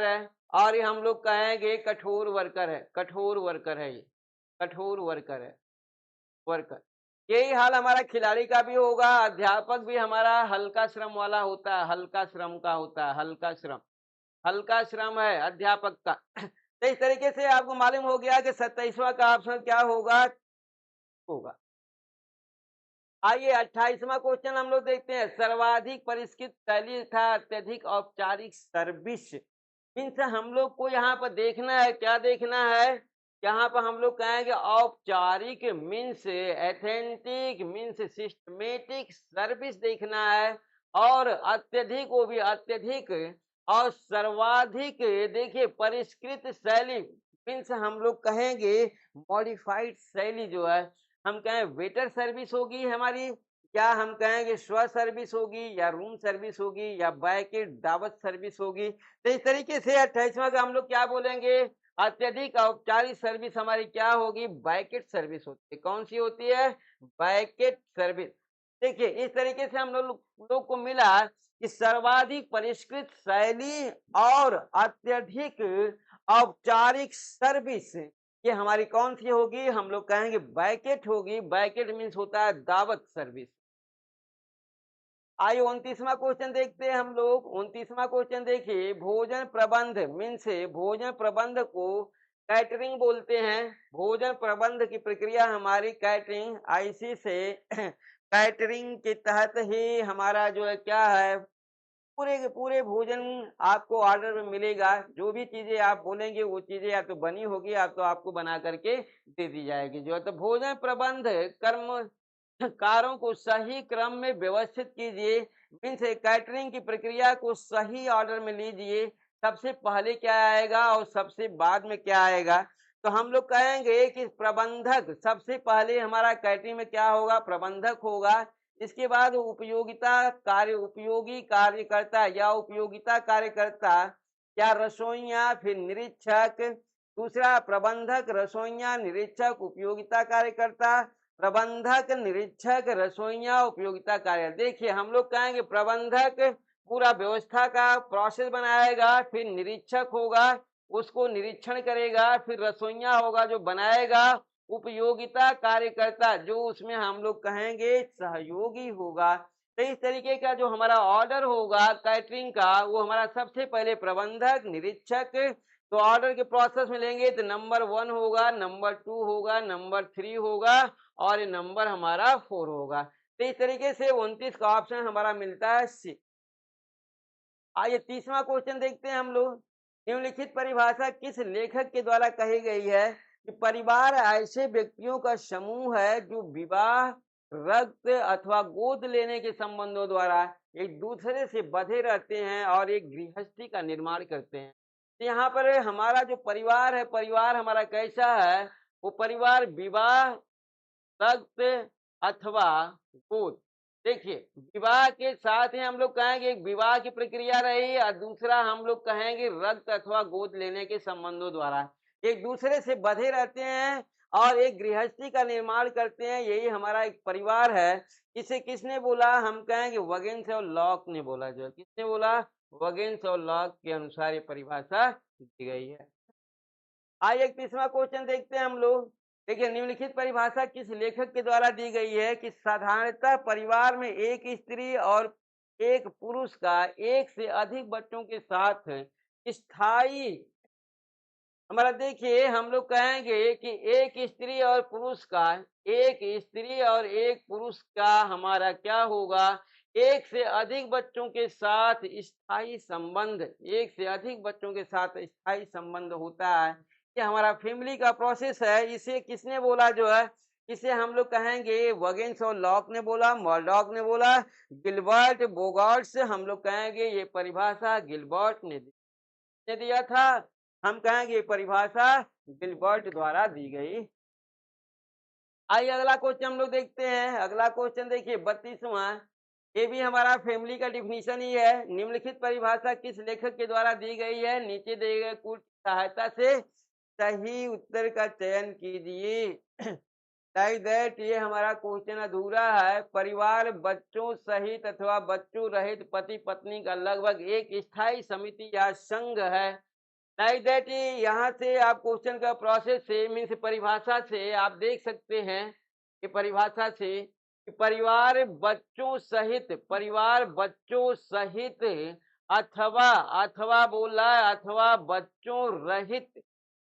है। और ये हम लोग कहेंगे कठोर वर्कर है, कठोर वर्कर है, ये कठोर वर्कर। यही हाल हमारा खिलाड़ी का भी होगा। अध्यापक भी हमारा हल्का श्रम वाला होता है, हल्का श्रम का होता है, हल्का श्रम है अध्यापक का। तो इस तरीके से आपको मालूम हो गया कि 27वां का ऑप्शन क्या होगा। आइए 28वां क्वेश्चन हम लोग देखते हैं। सर्वाधिक परिष्कृत शैली तथा अत्यधिक औपचारिक सर्विस। मीन्स हम लोग को यहाँ पर देखना है, क्या देखना है, यहाँ पर हम लोग कहेंगे औपचारिक means authentic means systematic service देखना है। और अत्यधिक, वो भी अत्यधिक और सर्वाधिक। देखिए परिष्कृत शैली मीन्स हम लोग कहेंगे मॉडिफाइड शैली, जो है हम कहें वेटर सर्विस होगी हमारी, या हम कहेंगे स्व सर्विस होगी, या रूम सर्विस होगी, या बैकेट दावत सर्विस होगी। तो इस तरीके से 28वां का हम लोग क्या बोलेंगे, अत्यधिक औपचारिक सर्विस हमारी क्या होगी, बैकेट सर्विस होती है। कौन सी होती है, बैकेट सर्विस। देखिए इस तरीके से हम लोग को मिला कि सर्वाधिक परिष्कृत शैली और अत्यधिक औपचारिक सर्विस, ये हमारी कौन सी होगी, हम लोग कहेंगे बैकेट होगी। बैकेट मीन्स होता है दावत सर्विस। आइए 29वां क्वेश्चन देखते हैं हम लोग। 29वां क्वेश्चन देखिए, भोजन प्रबंध मीन्स भोजन प्रबंध को कैटरिंग बोलते हैं। भोजन प्रबंध की प्रक्रिया हमारी कैटरिंग, आईसी से कैटरिंग के तहत ही हमारा जो है क्या है, पूरे के पूरे भोजन आपको ऑर्डर में मिलेगा। जो भी चीजें आप बोलेंगे वो चीजें या तो बनी होगी या तो आपको बना करके दे दी जाएगी। जो है तो भोजन प्रबंध कर्म कारों को सही क्रम में व्यवस्थित कीजिए। मीन्स कैटरिंग की प्रक्रिया को सही ऑर्डर में लीजिए। सबसे पहले क्या आएगा और सबसे बाद में क्या आएगा। तो हम लोग कहेंगे कि प्रबंधक सबसे पहले हमारा कैटरिंग में क्या होगा, प्रबंधक होगा। इसके बाद उपयोगी कार्यकर्ता या उपयोगिता कार्यकर्ता, या रसोइया, फिर निरीक्षक। दूसरा प्रबंधक, रसोइया, निरीक्षक, उपयोगिता कार्यकर्ता, प्रबंधक, निरीक्षक, रसोइया, उपयोगिता कार्य। देखिए हम लोग कहेंगे प्रबंधक पूरा व्यवस्था का प्रोसेस बनाएगा, फिर निरीक्षक होगा उसको निरीक्षण करेगा, फिर रसोइया होगा जो बनाएगा, उपयोगिता कार्यकर्ता जो उसमें हम लोग कहेंगे सहयोगी होगा। तो इस तरीके का जो हमारा ऑर्डर होगा कैटरिंग का, वो हमारा सबसे पहले प्रबंधक, निरीक्षक। तो ऑर्डर के प्रोसेस में लेंगे तो नंबर 1 होगा, नंबर 2 होगा, नंबर 3 होगा और ये नंबर हमारा 4 होगा। तो इस तरीके से 29 का ऑप्शन हमारा मिलता है सी। आइए 30वां क्वेश्चन देखते हैं हम लोग। निम्नलिखित परिभाषा किस लेखक के द्वारा कही गई है कि परिवार ऐसे व्यक्तियों का समूह है जो विवाह, रक्त अथवा गोद लेने के संबंधों द्वारा एक दूसरे से बंधे रहते हैं और एक गृहस्थी का निर्माण करते हैं। तो यहाँ पर हमारा जो परिवार है, परिवार हमारा कैसा है, वो परिवार विवाह, रक्त अथवा गोद। देखिए विवाह के साथ ही हम लोग कहेंगे एक विवाह की प्रक्रिया रही और दूसरा हम लोग कहेंगे रक्त अथवा गोद लेने के संबंधों द्वारा एक दूसरे से बंधे रहते हैं और एक गृहस्थी का निर्माण करते हैं। यही हमारा एक परिवार है। इसे किसने बोला, हम कहेंगे वगेन्स और लॉक ने बोला। जो किसने बोला, वगेन्स और लॉक के अनुसार ये परिभाषा दी गई है। आइए 31वां क्वेश्चन देखते हैं हम लोग। देखिए निम्नलिखित परिभाषा किस लेखक के द्वारा दी गई है कि साधारणतः परिवार में एक स्त्री और एक पुरुष का एक से अधिक बच्चों के साथ स्थायी, हमारा देखिए हम लोग कहेंगे कि एक स्त्री और पुरुष का, एक स्त्री और एक पुरुष का हमारा क्या होगा, एक से अधिक बच्चों के साथ स्थायी संबंध, एक से अधिक बच्चों के साथ स्थायी संबंध होता है। ये हमारा फैमिली का प्रोसेस है। इसे किसने बोला जो है, इसे हम लोग कहेंगे वगिन्स और लॉक ने बोला, मर्डॉक ने बोला, गिलबर्ट बोगार्ट्स हम लोग कहेंगे ये परिभाषा गिलबर्ट ने दिया था। हम कहेंगे परिभाषा गिलबर्ट द्वारा दी गई। आइए अगला क्वेश्चन हम लोग देखते हैं। अगला क्वेश्चन देखिए 32वां। ये भी हमारा फैमिली का डिफिनीशन ही है। निम्नलिखित परिभाषा किस लेखक के द्वारा दी गई है, नीचे दिए गए कुल की सहायता से सही उत्तर का चयन कीजिए। लाइक दैट ये हमारा क्वेश्चन अधूरा है। परिवार बच्चों सहित अथवा बच्चों रहित पति पत्नी का लगभग एक स्थायी समिति या संघ है। लाइक दैट यहाँ से आप क्वेश्चन का प्रोसेस से मीन्स परिभाषा से आप देख सकते हैं कि परिभाषा से कि परिवार बच्चों सहित, परिवार बच्चों सहित अथवा, अथवा बोल रहा है अथवा बच्चों रहित,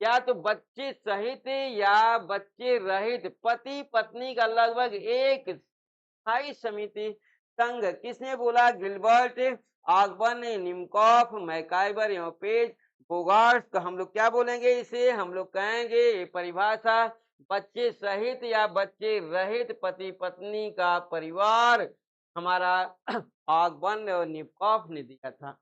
या तो बच्चे सहित या बच्चे रहित पति पत्नी का लगभग एक स्थायी समिति संघ। किसने बोला, गिलबर्ट, ऑगबर्न, निमकॉफ, मैकाइबर एवं पेज, बोगार्ट्स। तो हम लोग क्या बोलेंगे इसे, हम लोग कहेंगे ये परिभाषा बच्चे सहित या बच्चे रहित पति पत्नी का परिवार हमारा ऑगबर्न और निमकॉफ ने दिया था।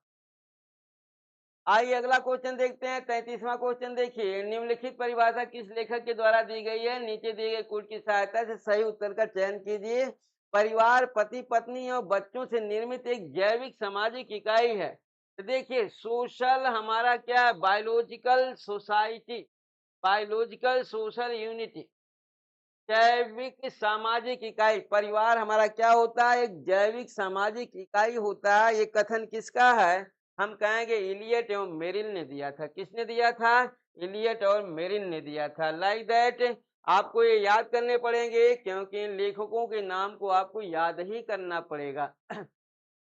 आइए अगला क्वेश्चन देखते हैं 33वां क्वेश्चन देखिए। निम्नलिखित परिभाषा किस लेखक के द्वारा दी गई है, नीचे दिए गए कोड की सहायता से सही उत्तर का चयन कीजिए। परिवार पति पत्नी और बच्चों से निर्मित एक जैविक सामाजिक इकाई है। तो देखिए सोशल हमारा क्या है, biological society, biological social unity, जैविक सामाजिक इकाई। परिवार हमारा क्या होता है, एक जैविक सामाजिक इकाई होता है। ये कथन किसका है, हम कहेंगे इलियट एवं मेरिल ने दिया था। किसने दिया था, इलियट और मेरिल ने दिया था। लाइक दैट आपको ये याद करने पड़ेंगे क्योंकि इन लेखकों के नाम को आपको याद ही करना पड़ेगा।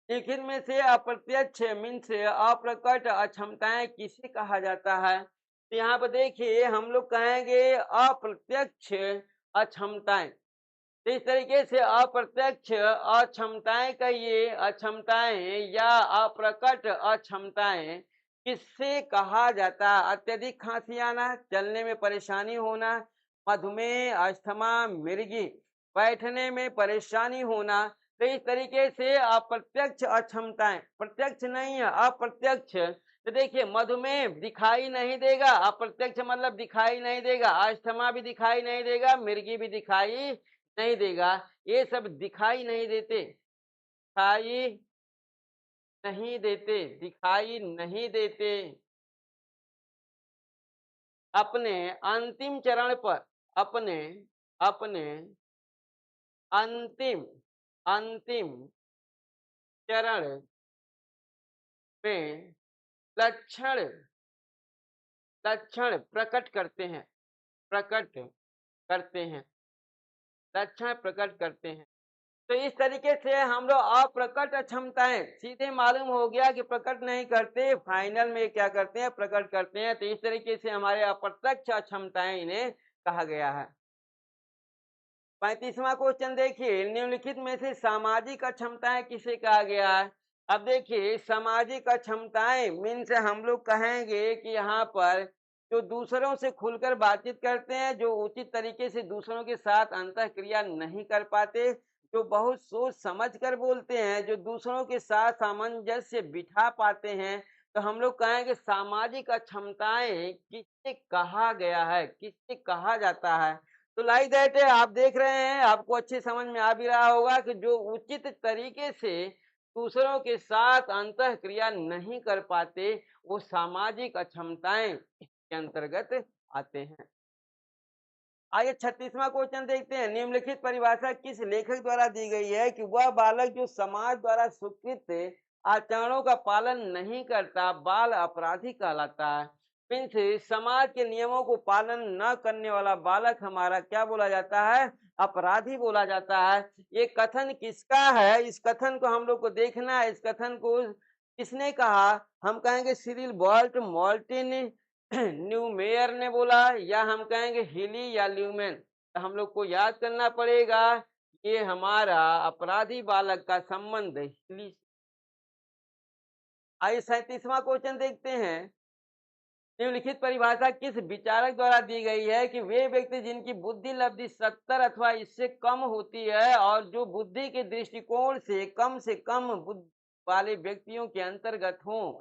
लिखित में से अप्रत्यक्ष मीन्स अप्रकट अक्षमताएं किसे कहा जाता है। तो यहाँ पर देखिए हम लोग कहेंगे अप्रत्यक्ष अक्षमताएं। तो इस तरीके से अप्रत्यक्ष अक्षमताएं का ये अक्षमताएं या अप्रकट अक्षमताएं किससे कहा जाता है, अत्यधिक खांसी आना, चलने में परेशानी होना, मधुमेह, अस्थमा, मिर्गी, बैठने में परेशानी होना। तो इस तरीके से अप्रत्यक्ष अक्षमताएं, प्रत्यक्ष नहीं है अप्रत्यक्ष। तो देखिए मधुमेह दिखाई नहीं देगा, अप्रत्यक्ष मतलब दिखाई नहीं देगा, अस्थमा भी दिखाई नहीं देगा, मिर्गी भी दिखाई नहीं देगा, ये सब दिखाई नहीं देते, दिखाई नहीं देते, दिखाई नहीं देते। अपने अंतिम चरण पर, अपने अपने अंतिम अंतिम चरण में लक्षण लक्षण प्रकट करते हैं, प्रकट करते हैं, लक्षण प्रकट करते हैं। तो इस तरीके से हम लोग अप्रकट अक्षमताएं सीधे मालूम हो गया कि प्रकट नहीं करते, फाइनल में क्या करते हैं, प्रकट करते हैं। तो इस तरीके से हमारे अप्रत्यक्ष अक्षमताएं इन्हें कहा गया है। 35वां क्वेश्चन देखिए। निम्नलिखित में से सामाजिक अक्षमताएं किसे कहा गया है। अब देखिए सामाजिक अक्षमताएं मीन्स हम लोग कहेंगे कि यहाँ पर जो दूसरों से खुलकर बातचीत करते हैं, जो उचित तरीके से दूसरों के साथ अंतःक्रिया नहीं कर पाते, जो बहुत सोच समझ कर बोलते हैं, जो दूसरों के साथ सामंजस्य बिठा पाते हैं। तो हम लोग कहेंगे सामाजिक अक्षमताएं किससे कहा गया है, किससे कहा जाता है। तो लाइक दैट आप देख रहे हैं, आपको अच्छी समझ में आ भी रहा होगा कि जो उचित तरीके से दूसरों के साथ अंतःक्रिया नहीं कर पाते वो सामाजिक अक्षमताएं के अंतर्गत आते हैं। आइए 36वां क्वेश्चन देखते हैं। निम्नलिखित परिभाषा किस लेखक द्वारा दी गई है कि वह बालक जो समाज द्वारा स्वीकृत आचरणों का पालन नहीं करता बाल अपराधी कहलाता है। मीन्स समाज के नियमों को पालन न करने वाला बालक हमारा क्या बोला जाता है? अपराधी बोला जाता है। ये कथन किसका है? इस कथन को हम लोग को देखना है। इस कथन को किसने कहा? हम कहेंगे सिरिल बर्ट मार्टिन न्यूमेयर ने बोला, या हम कहेंगे हिली या ल्यूमेन। तो हम लोग को याद करना पड़ेगा, ये हमारा अपराधी बालक का संबंध हिली। आइए 37वां क्वेश्चन देखते हैं। निम्नलिखित परिभाषा किस विचारक द्वारा दी गई है कि वे व्यक्ति जिनकी बुद्धि लब्धि 70 अथवा इससे कम होती है और जो बुद्धि के दृष्टिकोण से कम बुद्धि वाले व्यक्तियों के अंतर्गत हों,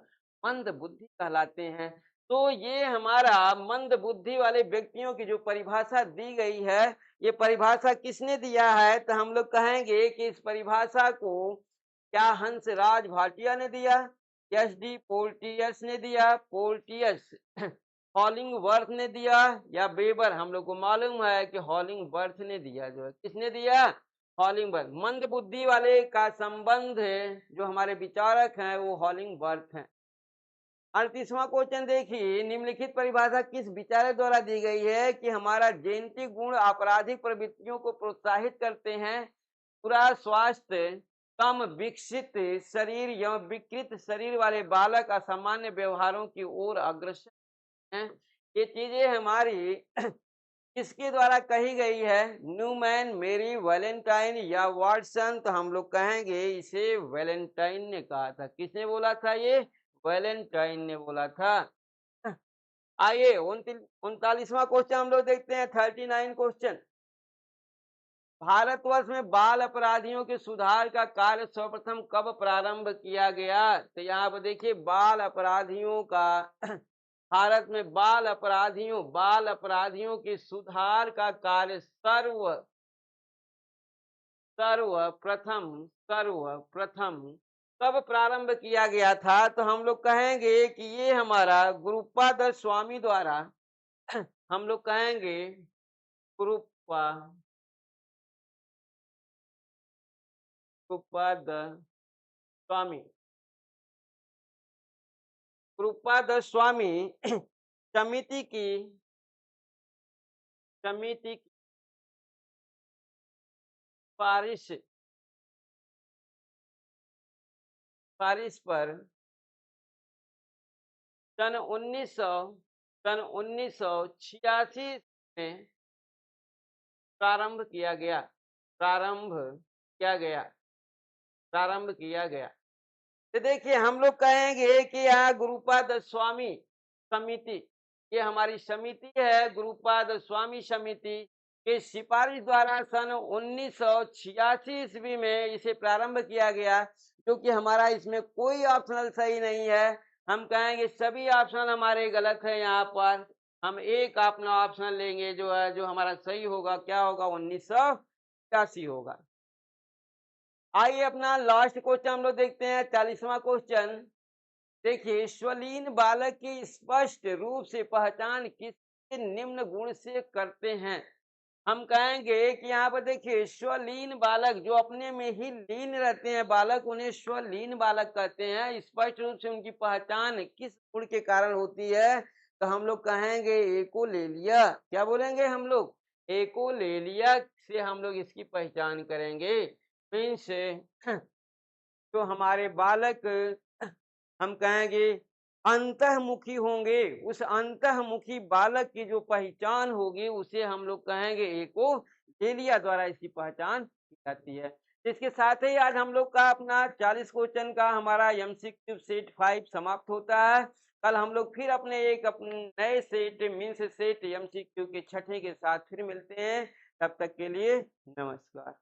मंद बुद्धि कहलाते हैं। तो ये हमारा मंद बुद्धि वाले व्यक्तियों की जो परिभाषा दी गई है, ये परिभाषा किसने दिया है? तो हम लोग कहेंगे कि इस परिभाषा को क्या हंसराज भाटिया ने दिया, एस.डी. पोल्टियस ने दिया, पोल्टियस हॉलिंगवर्थ ने दिया, या वेबर? हम लोग को मालूम है कि हॉलिंगवर्थ ने दिया। जो है किसने दिया? हॉलिंगवर्थ। मंद बुद्धि वाले का संबंध जो हमारे विचारक हैं वो हॉलिंगवर्थ हैं। 38वां क्वेश्चन देखिए, निम्नलिखित परिभाषा किस विचारक द्वारा दी गई है कि हमारा जेनेटिक गुण आपराधिक प्रवृत्तियों को प्रोत्साहित करते हैं? पूरा स्वास्थ्य, कम विकसित शरीर एवं विकृत शरीर वाले बालक असामान्य व्यवहारों की ओर अग्रसर हैं। ये चीजें हमारी किसके द्वारा कही गई है? न्यूमैन, मेरी वैलेंटाइन या वाटसन? तो हम लोग कहेंगे इसे वैलेंटाइन ने कहा था। किसने बोला था? ये वैलेंटाइन ने बोला था। आइए 39वां क्वेश्चन हम लोग देखते हैं। 39 क्वेश्चन, भारतवर्ष में बाल अपराधियों के सुधार का कार्य सर्वप्रथम कब प्रारंभ किया गया? तो यहाँ पर देखिए बाल अपराधियों का भारत में बाल अपराधियों के सुधार का कार्य सर्वप्रथम कब प्रारंभ किया गया था? तो हम लोग कहेंगे कि ये हमारा गुरुपाद स्वामी द्वारा हम लोग कहेंगे गुरुपा गुरुपाद स्वामी गुरुपाद स्वामी समिति की सिफारिश पर सन 1986 में प्रारंभ किया गया। तो देखिए हम लोग कहेंगे कि यहाँ गुरुपाद स्वामी समिति, ये हमारी समिति है गुरुपाद स्वामी समिति के सिफारिश द्वारा सन 1986 ईस्वी में इसे प्रारंभ किया गया। क्योंकि हमारा इसमें कोई ऑप्शनल सही नहीं है, हम कहेंगे सभी ऑप्शनल हमारे गलत है। यहाँ पर हम एक अपना ऑप्शन लेंगे जो है, जो हमारा सही होगा, क्या होगा? 1986 होगा। आइए अपना लास्ट क्वेश्चन हम लोग देखते हैं, 40वां क्वेश्चन। देखिए, स्वलीन बालक की स्पष्ट रूप से पहचान किस निम्न गुण से करते हैं? हम कहेंगे कि यहाँ पर देखिए स्वलीन बालक जो अपने में ही लीन रहते हैं बालक, उन्हें स्वलीन बालक कहते हैं। स्पष्ट रूप से उनकी पहचान किस गुण के कारण होती है? तो हम लोग कहेंगे एकोलेलिया। क्या बोलेंगे हम लोग? एकोलेलिया से हम लोग इसकी पहचान करेंगे। मीन्स तो हमारे बालक हम कहेंगे अंतःमुखी होंगे। उस अंतःमुखी बालक की जो पहचान होगी उसे हम लोग कहेंगे एकोलेलिया द्वारा इसकी पहचान की जाती है। इसके साथ ही आज हम लोग का अपना 40 क्वेश्चन का हमारा एमसीक्यू सेट 5 समाप्त होता है। कल हम लोग फिर अपने नए सेट मीन्स सेट एमसीक्यू के छठे के साथ फिर मिलते हैं। तब तक के लिए नमस्कार।